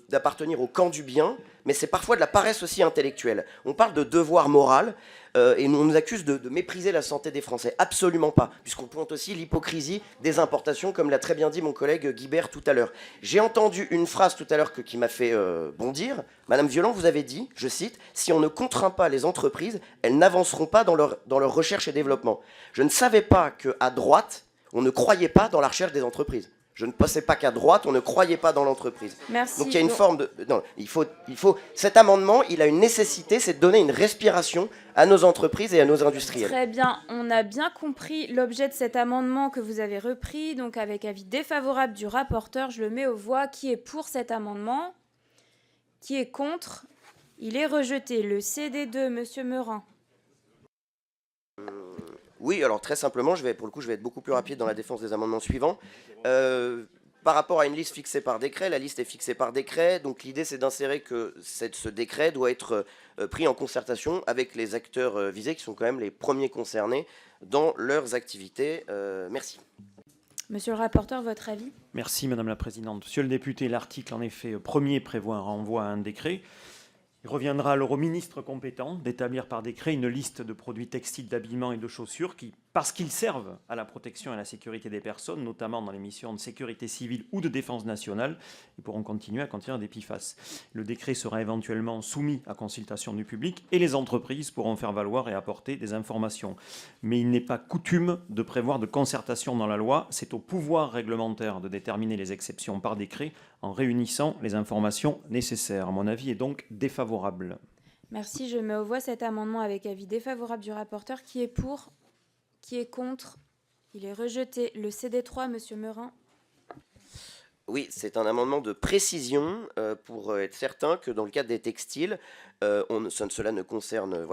d'appartenir au camp du bien, mais c'est parfois de la paresse aussi intellectuelle. On parle de devoir moral et on nous accuse de mépriser la santé des Français. Absolument pas, puisqu'on pointe aussi l'hypocrisie des importations, comme l'a très bien dit mon collègue Guibert tout à l'heure. J'ai entendu une phrase tout à l'heure qui m'a fait bondir. Madame Violent, vous avez dit, je cite, « Si on ne contraint pas les entreprises, elles n'avanceront pas dans leur recherche et développement ». Je ne savais pas qu'à droite, on ne croyait pas dans la recherche des entreprises. Je ne pensais pas qu'à droite, on ne croyait pas dans l'entreprise. Merci. Donc il y a une forme de... Non, il faut... Cet amendement, il a une nécessité, c'est de donner une respiration à nos entreprises et à nos industriels. Très bien, on a bien compris l'objet de cet amendement que vous avez repris. Donc avec avis défavorable du rapporteur, je le mets aux voix. Qui est pour cet amendement? Qui est contre? Il est rejeté. Le CD2, Monsieur Meurant. Oui, alors très simplement, pour le coup, je vais être beaucoup plus rapide dans la défense des amendements suivants. par rapport à une liste fixée par décret, la liste est fixée par décret, donc l'idée c'est d'insérer que ce décret doit être pris en concertation avec les acteurs visés, qui sont quand même les premiers concernés dans leurs activités. Merci. Monsieur le rapporteur, votre avis? Merci Madame la Présidente. Monsieur le député, l'article en effet premier prévoit un renvoi à un décret. Il reviendra alors au ministre compétent d'établir par décret une liste de produits textiles, d'habillement et de chaussures qui, parce qu'ils servent à la protection et à la sécurité des personnes, notamment dans les missions de sécurité civile ou de défense nationale, ils pourront continuer à contenir des PFAS. Le décret sera éventuellement soumis à consultation du public et les entreprises pourront faire valoir et apporter des informations. Mais il n'est pas coutume de prévoir de concertation dans la loi. C'est au pouvoir réglementaire de déterminer les exceptions par décret en réunissant les informations nécessaires. Mon avis est donc défavorable. Merci. Je mets aux voix cet amendement avec avis défavorable du rapporteur. Qui est pour? Qui est contre? Il est rejeté. Le CD3, Monsieur Meurin. Oui, c'est un amendement de précision pour être certain que dans le cadre des textiles, cela ne concerne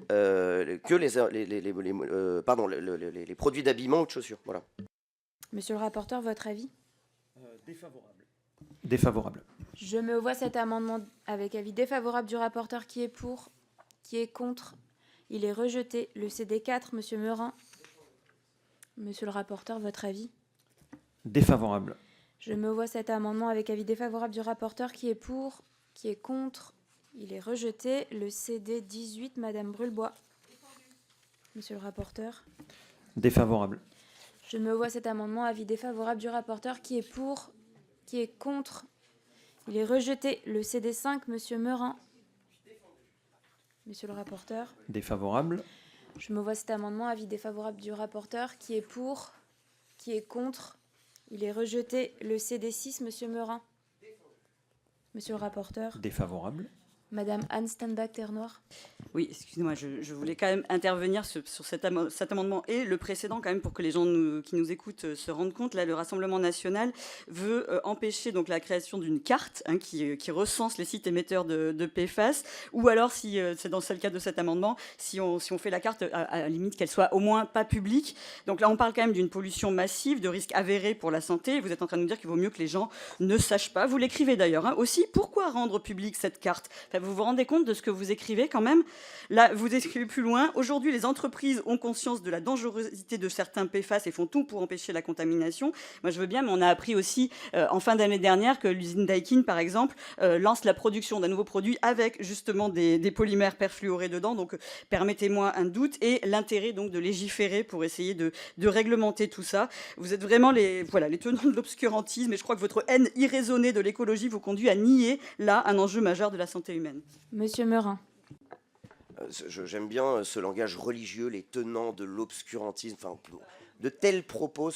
que les produits d'habillement ou de chaussures. Voilà. Monsieur le rapporteur, votre avis? Défavorable. Défavorable. Je mets aux voix cet amendement avec avis défavorable du rapporteur. Qui est pour? Qui est contre? Il est rejeté. Le CD4, Monsieur Meurin. Monsieur le rapporteur, votre avis? Défavorable. Je mets aux voix cet amendement avec avis défavorable du rapporteur. Qui est pour? Qui est contre? Il est rejeté. Le CD18, Madame Brulbois. Monsieur le rapporteur. Défavorable. Je mets aux voix cet amendement, avis défavorable du rapporteur. Qui est pour? Qui est contre? Il est rejeté. Le CD5, Monsieur Meurin. Monsieur le rapporteur. Défavorable. Je mets aux voix cet amendement, avis défavorable du rapporteur. Qui est pour? Qui est contre? Il est rejeté. Le CD6, Monsieur Meurin. Monsieur le rapporteur. Défavorable. Madame Anne Steinbach-Ternoir. Oui, excusez-moi, je voulais quand même intervenir sur cet amendement et le précédent quand même pour que les gens qui nous écoutent se rendent compte. Là, le Rassemblement national veut empêcher donc la création d'une carte qui recense les sites émetteurs de PFAS, ou alors, si c'est dans le cas de cet amendement, si on fait la carte, à la limite qu'elle soit au moins pas publique. Donc là, on parle quand même d'une pollution massive, de risques avérés pour la santé. Vous êtes en train de nous dire qu'il vaut mieux que les gens ne sachent pas. Vous l'écrivez d'ailleurs. Aussi, pourquoi rendre publique cette carte? Vous vous rendez compte de ce que vous écrivez quand même? Là, vous écrivez plus loin. Aujourd'hui, les entreprises ont conscience de la dangerosité de certains PFAS et font tout pour empêcher la contamination. Moi, je veux bien, mais on a appris aussi en fin d'année dernière que l'usine Daikin, par exemple, lance la production d'un nouveau produit avec justement des polymères perfluorés dedans. Donc, permettez-moi un doute et l'intérêt donc de légiférer pour essayer de réglementer tout ça. Vous êtes vraiment les tenants de l'obscurantisme et je crois que votre haine irraisonnée de l'écologie vous conduit à nier là un enjeu majeur de la santé humaine. Monsieur Meurin. J'aime bien ce langage religieux, les tenants de l'obscurantisme. Enfin, de tels propos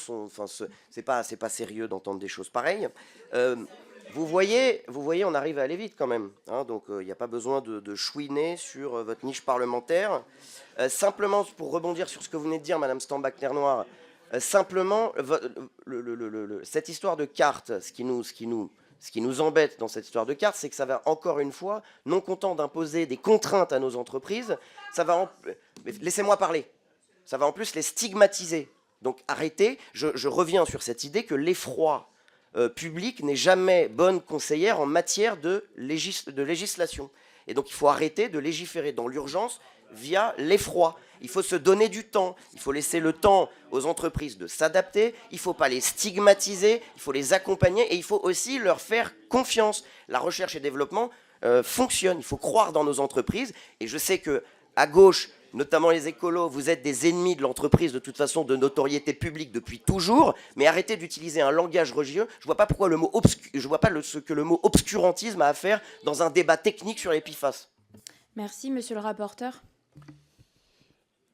c'est pas sérieux d'entendre des choses pareilles. Vous voyez, on arrive à aller vite quand même. Donc il n'y a pas besoin de chouiner sur votre niche parlementaire. Simplement pour rebondir sur ce que vous venez de dire, Madame Steinbach-Ternoir. Simplement, cette histoire de carte, ce qui nous embête dans cette histoire de carte, c'est que ça va encore une fois, non content d'imposer des contraintes à nos entreprises, laissez-moi parler, ça va en plus les stigmatiser. Donc arrêtez, je reviens sur cette idée que l'effroi public n'est jamais bonne conseillère en matière de législation. Et donc il faut arrêter de légiférer dans l'urgence via l'effroi. Il faut se donner du temps, il faut laisser le temps aux entreprises de s'adapter, il ne faut pas les stigmatiser, il faut les accompagner et il faut aussi leur faire confiance. La recherche et développement fonctionne, il faut croire dans nos entreprises et je sais qu'à gauche, notamment les écolos, vous êtes des ennemis de l'entreprise de toute façon de notoriété publique depuis toujours, mais arrêtez d'utiliser un langage religieux. Je ne vois pas pourquoi ce que le mot obscurantisme a à faire dans un débat technique sur les PFAS. Merci, monsieur le rapporteur.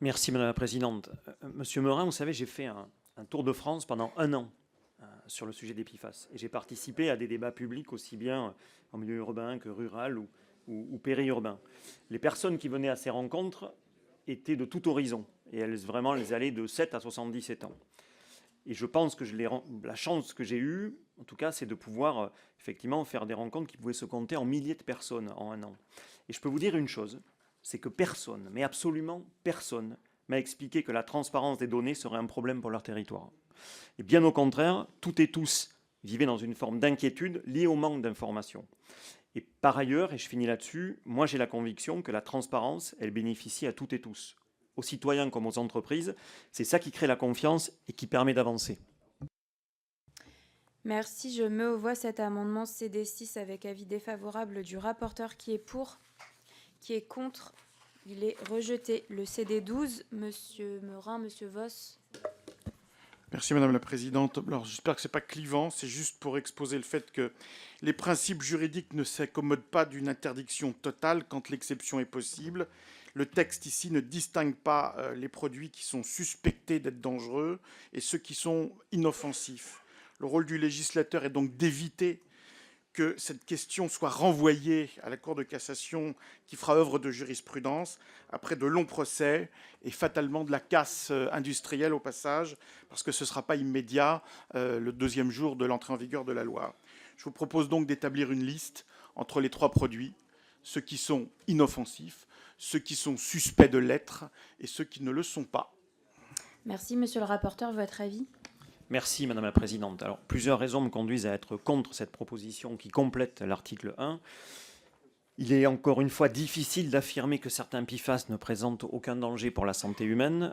Merci Madame la Présidente. Monsieur Meurin, vous savez, j'ai fait un tour de France pendant 1 an sur le sujet des PFAS. Et j'ai participé à des débats publics aussi bien en milieu urbain que rural ou périurbain. Les personnes qui venaient à ces rencontres étaient de tout horizon. Et elles allaient de 7 à 77 ans. Et je pense que la chance que j'ai eue, en tout cas, c'est de pouvoir effectivement faire des rencontres qui pouvaient se compter en milliers de personnes en 1 an. Et je peux vous dire une chose, c'est que personne, mais absolument personne, m'a expliqué que la transparence des données serait un problème pour leur territoire. Et bien au contraire, toutes et tous vivaient dans une forme d'inquiétude liée au manque d'informations. Et par ailleurs, et je finis là-dessus, moi j'ai la conviction que la transparence, elle bénéficie à toutes et tous, aux citoyens comme aux entreprises. C'est ça qui crée la confiance et qui permet d'avancer. Merci, je mets aux voix cet amendement CD6 avec avis défavorable du rapporteur qui est pour, qui est contre. Il est rejeté. Le CD12, Monsieur Meurant, Monsieur Voss. Merci Madame la Présidente. Alors j'espère que ce n'est pas clivant, c'est juste pour exposer le fait que les principes juridiques ne s'accommodent pas d'une interdiction totale quand l'exception est possible. Le texte ici ne distingue pas les produits qui sont suspectés d'être dangereux et ceux qui sont inoffensifs. Le rôle du législateur est donc d'éviter que cette question soit renvoyée à la Cour de cassation qui fera œuvre de jurisprudence après de longs procès et fatalement de la casse industrielle au passage, parce que ce ne sera pas immédiat le deuxième jour de l'entrée en vigueur de la loi. Je vous propose donc d'établir une liste entre les 3 produits, ceux qui sont inoffensifs, ceux qui sont suspects de l'être et ceux qui ne le sont pas. Merci, Monsieur le rapporteur. Votre avis ? Merci Madame la Présidente. Alors, plusieurs raisons me conduisent à être contre cette proposition qui complète l'article 1. Il est encore une fois difficile d'affirmer que certains PFAS ne présentent aucun danger pour la santé humaine.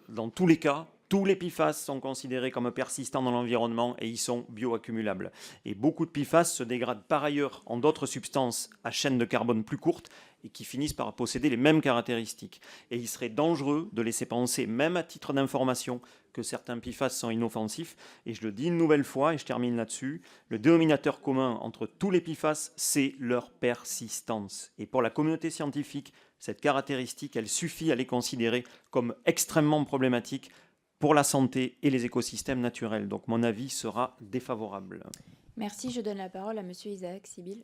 Dans tous les cas, tous les PFAS sont considérés comme persistants dans l'environnement et ils sont bioaccumulables. Et beaucoup de PFAS se dégradent par ailleurs en d'autres substances à chaîne de carbone plus courte et qui finissent par posséder les mêmes caractéristiques. Et il serait dangereux de laisser penser, même à titre d'information, que certains PFAS sont inoffensifs. Et je le dis une nouvelle fois, et je termine là-dessus, le dénominateur commun entre tous les PFAS, c'est leur persistance. Et pour la communauté scientifique, cette caractéristique, elle suffit à les considérer comme extrêmement problématiques pour la santé et les écosystèmes naturels. Donc mon avis sera défavorable. Merci, je donne la parole à Monsieur Isaac Sibyl.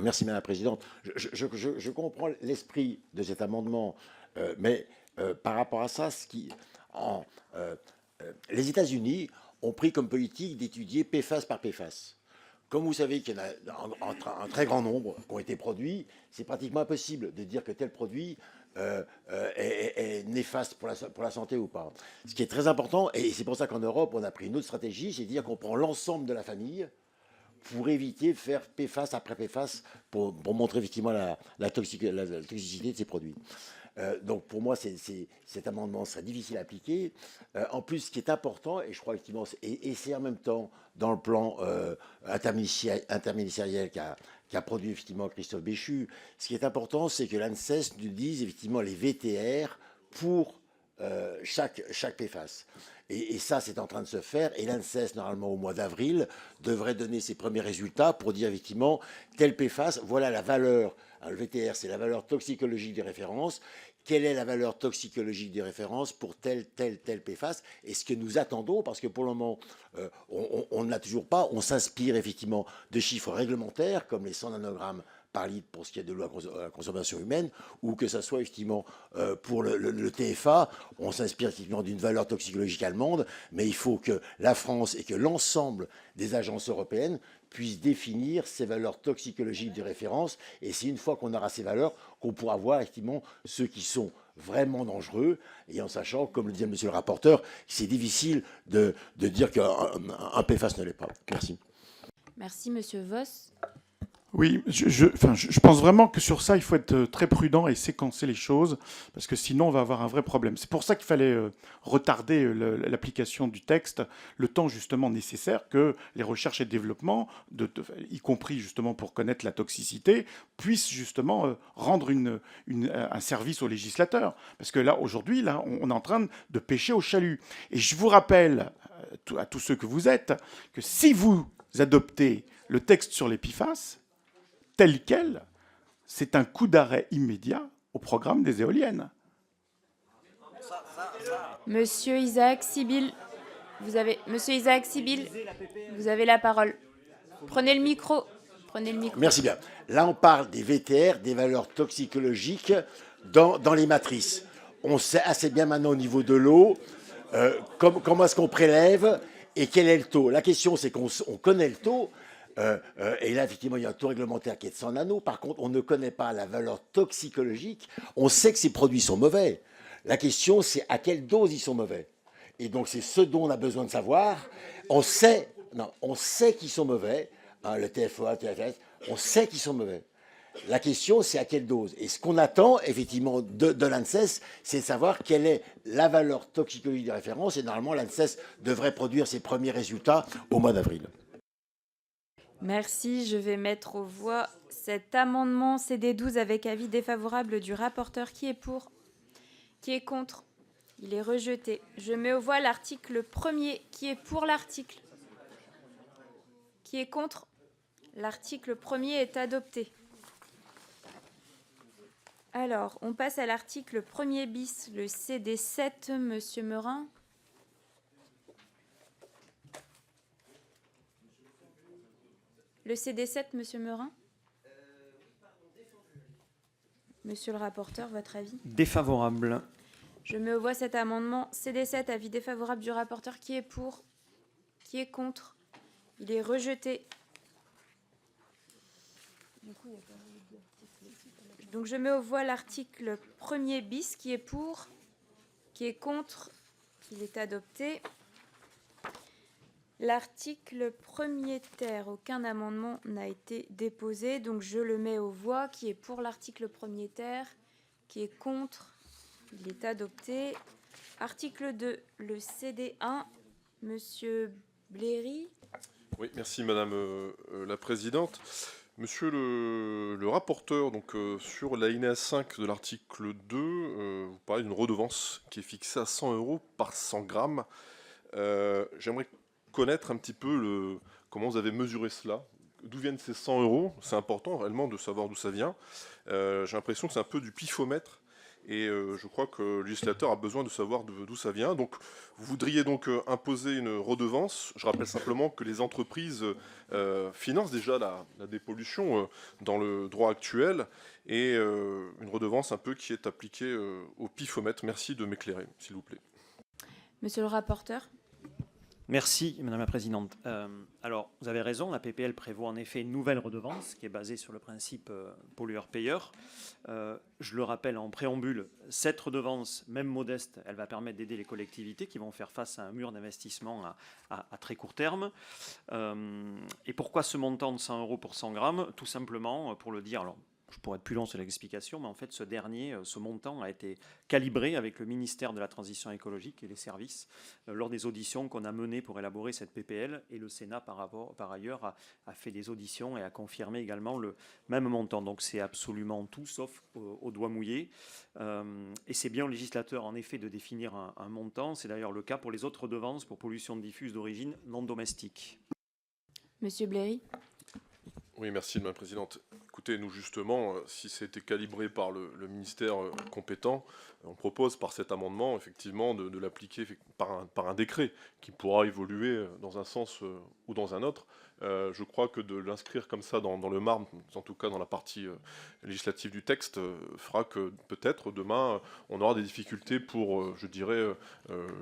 Merci Madame la Présidente. Je comprends l'esprit de cet amendement, mais par rapport à ça, les États-Unis ont pris comme politique d'étudier PFAS par PFAS. Comme vous savez qu'il y en a un très grand nombre qui ont été produits, c'est pratiquement impossible de dire que tel produit est néfaste pour la santé ou pas. Ce qui est très important, et c'est pour ça qu'en Europe, on a pris une autre stratégie, c'est de dire qu'on prend l'ensemble de la famille pour éviter de faire PFAS après PFAS, pour montrer effectivement la toxicité de ces produits. Donc pour moi, cet amendement serait difficile à appliquer. En plus, ce qui est important, et je crois effectivement, et c'est en même temps dans le plan interministériel qu'a produit effectivement Christophe Béchu, ce qui est important, c'est que l'ANSES nous dise effectivement les VTR pour chaque PFAS. Et ça, c'est en train de se faire. Et l'ANSES, normalement, au mois d'avril, devrait donner ses premiers résultats pour dire, effectivement, tel PFAS, voilà la valeur. Alors, le VTR, c'est la valeur toxicologique des références. Quelle est la valeur toxicologique des références pour tel PFAS? Et ce que nous attendons, parce que pour le moment, on ne l'a toujours pas, on s'inspire effectivement de chiffres réglementaires, comme les 100 nanogrammes par litre pour ce qui est de l'eau à la consommation humaine, ou que ce soit effectivement pour le TFA, on s'inspire effectivement d'une valeur toxicologique allemande, mais il faut que la France et que l'ensemble des agences européennes puissent définir ces valeurs toxicologiques de référence, et c'est une fois qu'on aura ces valeurs qu'on pourra voir effectivement ceux qui sont vraiment dangereux, et en sachant, comme le disait monsieur le rapporteur, c'est difficile de dire qu'un PFAS ne l'est pas. Merci. Merci, Monsieur Voss. Oui, je pense vraiment que sur ça, il faut être très prudent et séquencer les choses, parce que sinon, on va avoir un vrai problème. C'est pour ça qu'il fallait retarder l'application du texte, le temps justement nécessaire que les recherches et développements, y compris justement pour connaître la toxicité, puissent justement rendre un service aux législateurs. Parce que là, aujourd'hui, on est en train de pêcher au chalut. Et je vous rappelle, à tous ceux que vous êtes, que si vous adoptez le texte sur les PFAS, tel quel, c'est un coup d'arrêt immédiat au programme des éoliennes. Monsieur Isaac Sibyl, vous avez la parole. Prenez le micro. Merci bien. Là, on parle des VTR, des valeurs toxicologiques dans les matrices. On sait assez bien maintenant au niveau de l'eau comment est-ce qu'on prélève et quel est le taux. La question, c'est qu'on connaît le taux. Et là, effectivement, il y a un taux réglementaire qui est de 100 nanos. Par contre, on ne connaît pas la valeur toxicologique. On sait que ces produits sont mauvais. La question, c'est à quelle dose ils sont mauvais. Et donc, c'est ce dont on a besoin de savoir. On sait non, on sait qu'ils sont mauvais, hein, le TFOA, le TFS, on sait qu'ils sont mauvais. La question, c'est à quelle dose. Et ce qu'on attend, effectivement, de l'ANSES, c'est de savoir quelle est la valeur toxicologique de référence. Et normalement, l'ANSES devrait produire ses premiers résultats au mois d'avril. Merci. Je vais mettre aux voix cet amendement CD12 avec avis défavorable du rapporteur. Qui est pour? Qui est contre? Il est rejeté. Je mets aux voix l'article 1er. Qui est pour l'article? Qui est contre? L'article 1er est adopté. Alors, on passe à l'article 1er bis, le CD7, Monsieur Meurin. Le CD7, Monsieur Meurin. Monsieur le rapporteur, votre avis? Défavorable. Je mets aux voix cet amendement CD7, avis défavorable du rapporteur. Qui est pour? Qui est contre? Il est rejeté. Donc je mets aux voix l'article 1er bis. Qui est pour? Qui est contre? Il est adopté. L'article 1er ter, aucun amendement n'a été déposé, donc je le mets aux voix. Qui est pour l'article 1er ter? Qui est contre? Il est adopté. Article 2, le CD1, Monsieur Bléry. Oui, merci Madame la Présidente. Monsieur le rapporteur, donc, sur l'alinéa 5 de l'article 2, vous parlez d'une redevance qui est fixée à 100 € par 100 grammes. J'aimerais connaître un petit peu comment vous avez mesuré cela. D'où viennent ces 100 €? C'est important réellement de savoir d'où ça vient. J'ai l'impression que c'est un peu du pifomètre. Et je crois que le législateur a besoin de savoir d'où ça vient. Donc, vous voudriez donc imposer une redevance. Je rappelle simplement que les entreprises financent déjà la dépollution dans le droit actuel, et une redevance un peu qui est appliquée au pifomètre. Merci de m'éclairer, s'il vous plaît. Monsieur le rapporteur. Merci, Madame la Présidente. Alors, vous avez raison, la PPL prévoit en effet une nouvelle redevance qui est basée sur le principe pollueur-payeur. Je le rappelle en préambule, cette redevance, même modeste, elle va permettre d'aider les collectivités qui vont faire face à un mur d'investissement à très court terme. Et pourquoi ce montant de 100 € pour 100 grammes? Tout simplement, pour le dire, alors, je pourrais être plus long sur l'explication, mais en fait, ce montant a été calibré avec le ministère de la Transition écologique et les services lors des auditions qu'on a menées pour élaborer cette PPL. Et le Sénat, par ailleurs, a fait des auditions et a confirmé également le même montant. Donc, c'est absolument tout sauf au doigt mouillé. Et c'est bien au législateur, en effet, de définir un montant. C'est d'ailleurs le cas pour les autres redevances pour pollution diffuse d'origine non domestique. Monsieur Bléry. Oui, merci Madame la Présidente. Écoutez, nous justement, si c'était calibré par le ministère compétent, on propose par cet amendement effectivement de l'appliquer par un décret qui pourra évoluer dans un sens ou dans un autre. Je crois que de l'inscrire comme ça dans le marbre, en tout cas dans la partie législative du texte, fera que peut-être demain on aura des difficultés pour, je dirais,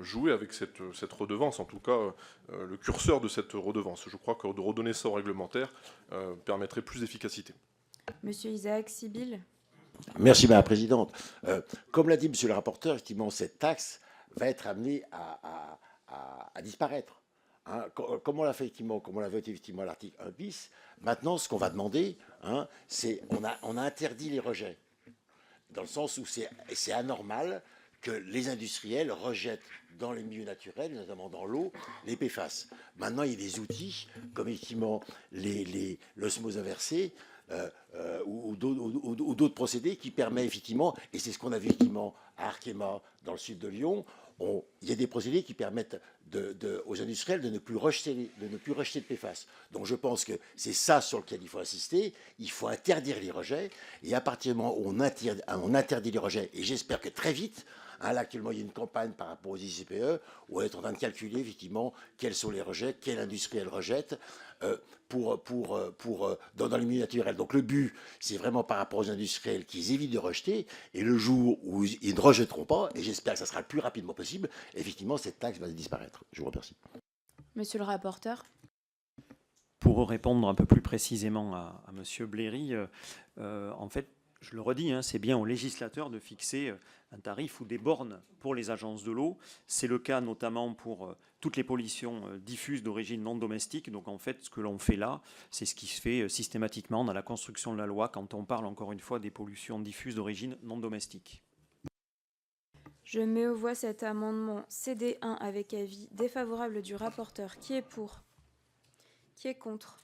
jouer avec cette redevance, en tout cas le curseur de cette redevance. Je crois que de redonner ça au réglementaire permettrait plus d'efficacité. Monsieur Isaac Sibyl. Merci Madame la Présidente. Comme l'a dit Monsieur le rapporteur, effectivement, cette taxe va être amenée à disparaître. Hein, comme on l'a fait effectivement à l'article 1 bis, maintenant ce qu'on va demander, hein, c'est on a interdit les rejets, dans le sens où c'est anormal que les industriels rejettent dans les milieux naturels, notamment dans l'eau, les PFAS. Maintenant, il y a des outils, comme effectivement l'osmose inversée, ou d'autres procédés qui permettent effectivement, et c'est ce qu'on a vu effectivement à Arkema, dans le sud de Lyon, il y a des procédés qui permettent aux industriels de ne plus rejeter de PFAS. Donc je pense que c'est ça sur lequel il faut insister. Il faut interdire les rejets, et à partir du moment où on interdit les rejets, et j'espère que très vite, hein, là actuellement il y a une campagne par rapport aux ICPE où on est en train de calculer effectivement quels sont les rejets, quel industriel rejette dans les milieux naturels. Donc le but, c'est vraiment par rapport aux industriels qu'ils évitent de rejeter, et le jour où ils ne rejetteront pas, et j'espère que ça sera le plus rapidement possible, effectivement cette taxe va disparaître. Je vous remercie. Monsieur le rapporteur. Pour répondre un peu plus précisément à Monsieur Bléry, en fait, je le redis, hein, c'est bien au législateur de fixer un tarif ou des bornes pour les agences de l'eau. C'est le cas notamment pour toutes les pollutions diffuses d'origine non domestique. Donc en fait, ce que l'on fait là, c'est ce qui se fait systématiquement dans la construction de la loi quand on parle encore une fois des pollutions diffuses d'origine non domestique. Je mets aux voix cet amendement CD1 avec avis défavorable du rapporteur. Qui est pour? Qui est contre?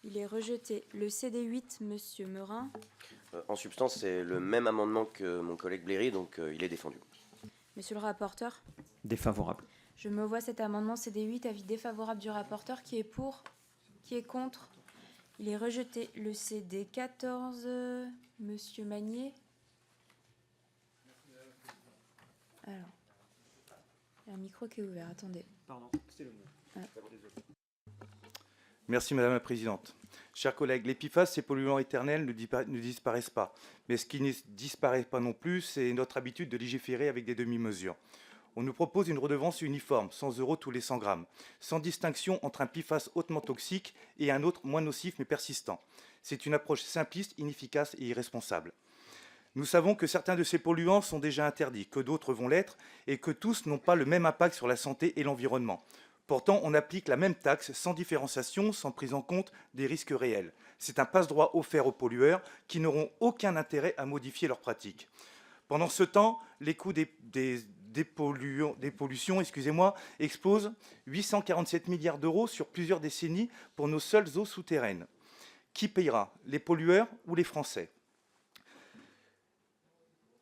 Il est rejeté. Le CD8, Monsieur Meurin. En substance, c'est le même amendement que mon collègue Bléry, donc il est défendu. Monsieur le rapporteur. Défavorable. Je mets aux voix cet amendement CD8, avis défavorable du rapporteur. Qui est pour? Qui est contre? Il est rejeté. Le CD14, Monsieur Magnier. Alors, il y a un micro qui est ouvert, attendez. Pardon, c'est le mot. Merci Madame la Présidente. Chers collègues, les PFAS, ces polluants éternels, ne disparaissent pas. Mais ce qui ne disparaît pas non plus, c'est notre habitude de légiférer avec des demi-mesures. On nous propose une redevance uniforme, 100 € tous les 100 grammes, sans distinction entre un PFAS hautement toxique et un autre moins nocif mais persistant. C'est une approche simpliste, inefficace et irresponsable. Nous savons que certains de ces polluants sont déjà interdits, que d'autres vont l'être, et que tous n'ont pas le même impact sur la santé et l'environnement. Pourtant, on applique la même taxe sans différenciation, sans prise en compte des risques réels. C'est un passe-droit offert aux pollueurs qui n'auront aucun intérêt à modifier leurs pratiques. Pendant ce temps, les coûts des pollutions explosent 847 milliards d'euros sur plusieurs décennies pour nos seules eaux souterraines. Qui payera? Les pollueurs ou les Français?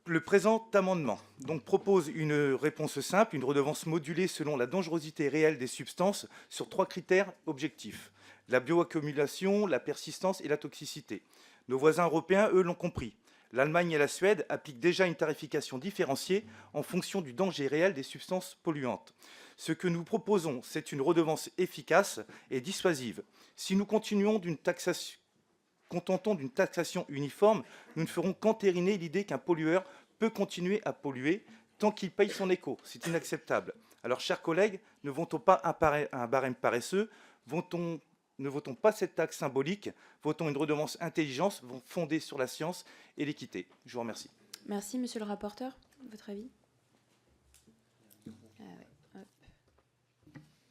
Le présent amendement donc propose une réponse simple, une redevance modulée selon la dangerosité réelle des substances sur 3 critères objectifs: la bioaccumulation, la persistance et la toxicité. Nos voisins européens, eux, l'ont compris. L'Allemagne et la Suède appliquent déjà une tarification différenciée en fonction du danger réel des substances polluantes. Ce que nous proposons, c'est une redevance efficace et dissuasive. Si nous continuons contentons d'une taxation uniforme, nous ne ferons qu'entériner l'idée qu'un pollueur peut continuer à polluer tant qu'il paye son écho. C'est inacceptable. Alors, chers collègues, ne votons pas un barème paresseux, ne votons pas cette taxe symbolique, votons une redevance intelligente fondée sur la science et l'équité. Je vous remercie. Merci, monsieur le rapporteur. Votre avis?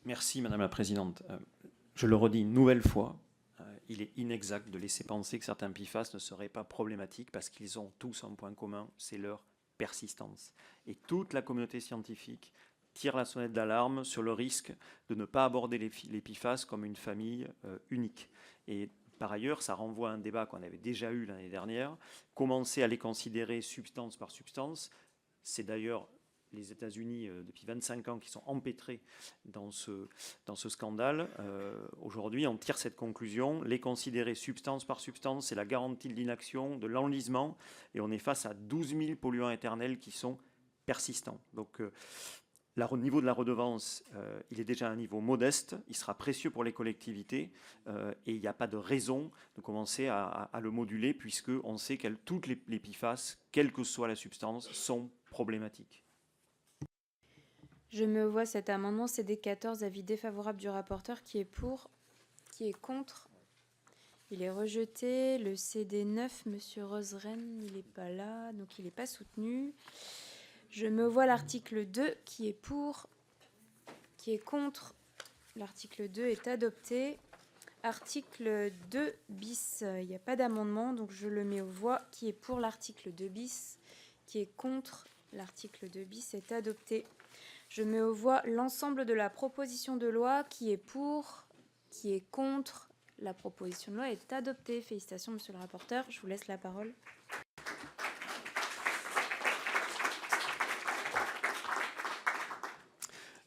Merci, Madame la Présidente. Je le redis une nouvelle fois, il est inexact de laisser penser que certains PFAS ne seraient pas problématiques parce qu'ils ont tous un point commun, c'est leur persistance. Et toute la communauté scientifique tire la sonnette d'alarme sur le risque de ne pas aborder les PFAS comme une famille unique. Et par ailleurs, ça renvoie à un débat qu'on avait déjà eu l'année dernière. Commencer à les considérer substance par substance, c'est d'ailleurs les États-Unis depuis 25 ans qui sont empêtrés dans ce scandale. Aujourd'hui, on tire cette conclusion. Les considérer substance par substance, c'est la garantie de l'inaction, de l'enlisement, et on est face à 12 000 polluants éternels qui sont persistants. Donc, le niveau de la redevance, il est déjà à un niveau modeste, il sera précieux pour les collectivités, et il n'y a pas de raison de commencer à le moduler, puisqu'on sait que toutes les PFAS, quelle que soit la substance, sont problématiques. Je me vois cet amendement CD14, avis défavorable du rapporteur. Qui est pour? Qui est contre? Il est rejeté. Le CD9, Monsieur Roseren, il n'est pas là, donc il n'est pas soutenu. Je me vois l'article 2, qui est pour? Qui est contre? L'article 2 est adopté. Article 2 bis, il n'y a pas d'amendement, donc je le mets aux voix. Qui est pour l'article 2 bis? Qui est contre? L'article 2 bis est adopté. Je mets aux voix l'ensemble de la proposition de loi. Qui est pour? Qui est contre? La proposition de loi est adoptée. Félicitations, monsieur le rapporteur. Je vous laisse la parole.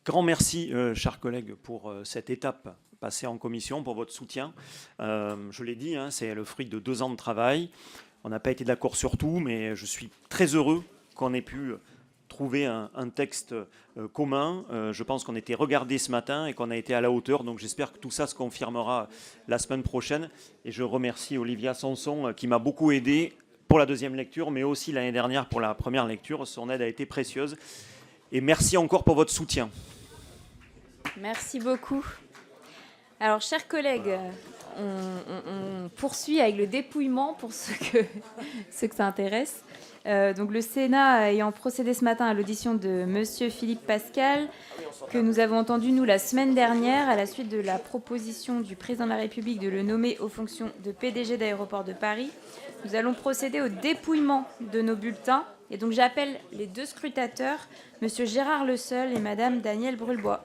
Grand merci, chers collègues, pour cette étape passée en commission, pour votre soutien. Je l'ai dit, hein, c'est le fruit de 2 ans de travail. On n'a pas été d'accord sur tout, mais je suis très heureux qu'on ait pu trouver un texte commun. Je pense qu'on était regardé ce matin et qu'on a été à la hauteur. Donc j'espère que tout ça se confirmera la semaine prochaine. Et je remercie Olivia Sanson qui m'a beaucoup aidé pour la 2e lecture, mais aussi l'année dernière pour la 1re lecture. Son aide a été précieuse. Et merci encore pour votre soutien. Merci beaucoup. Alors, chers collègues, on poursuit avec le dépouillement pour ceux que ça intéresse. Donc, le Sénat ayant procédé ce matin à l'audition de Monsieur Philippe Pascal, que nous avons entendu, nous, la semaine dernière, à la suite de la proposition du Président de la République de le nommer aux fonctions de PDG d'Aéroports de Paris, nous allons procéder au dépouillement de nos bulletins. Et donc, j'appelle les deux scrutateurs, Monsieur Gérard Le Seul et Madame Danielle Brulbois.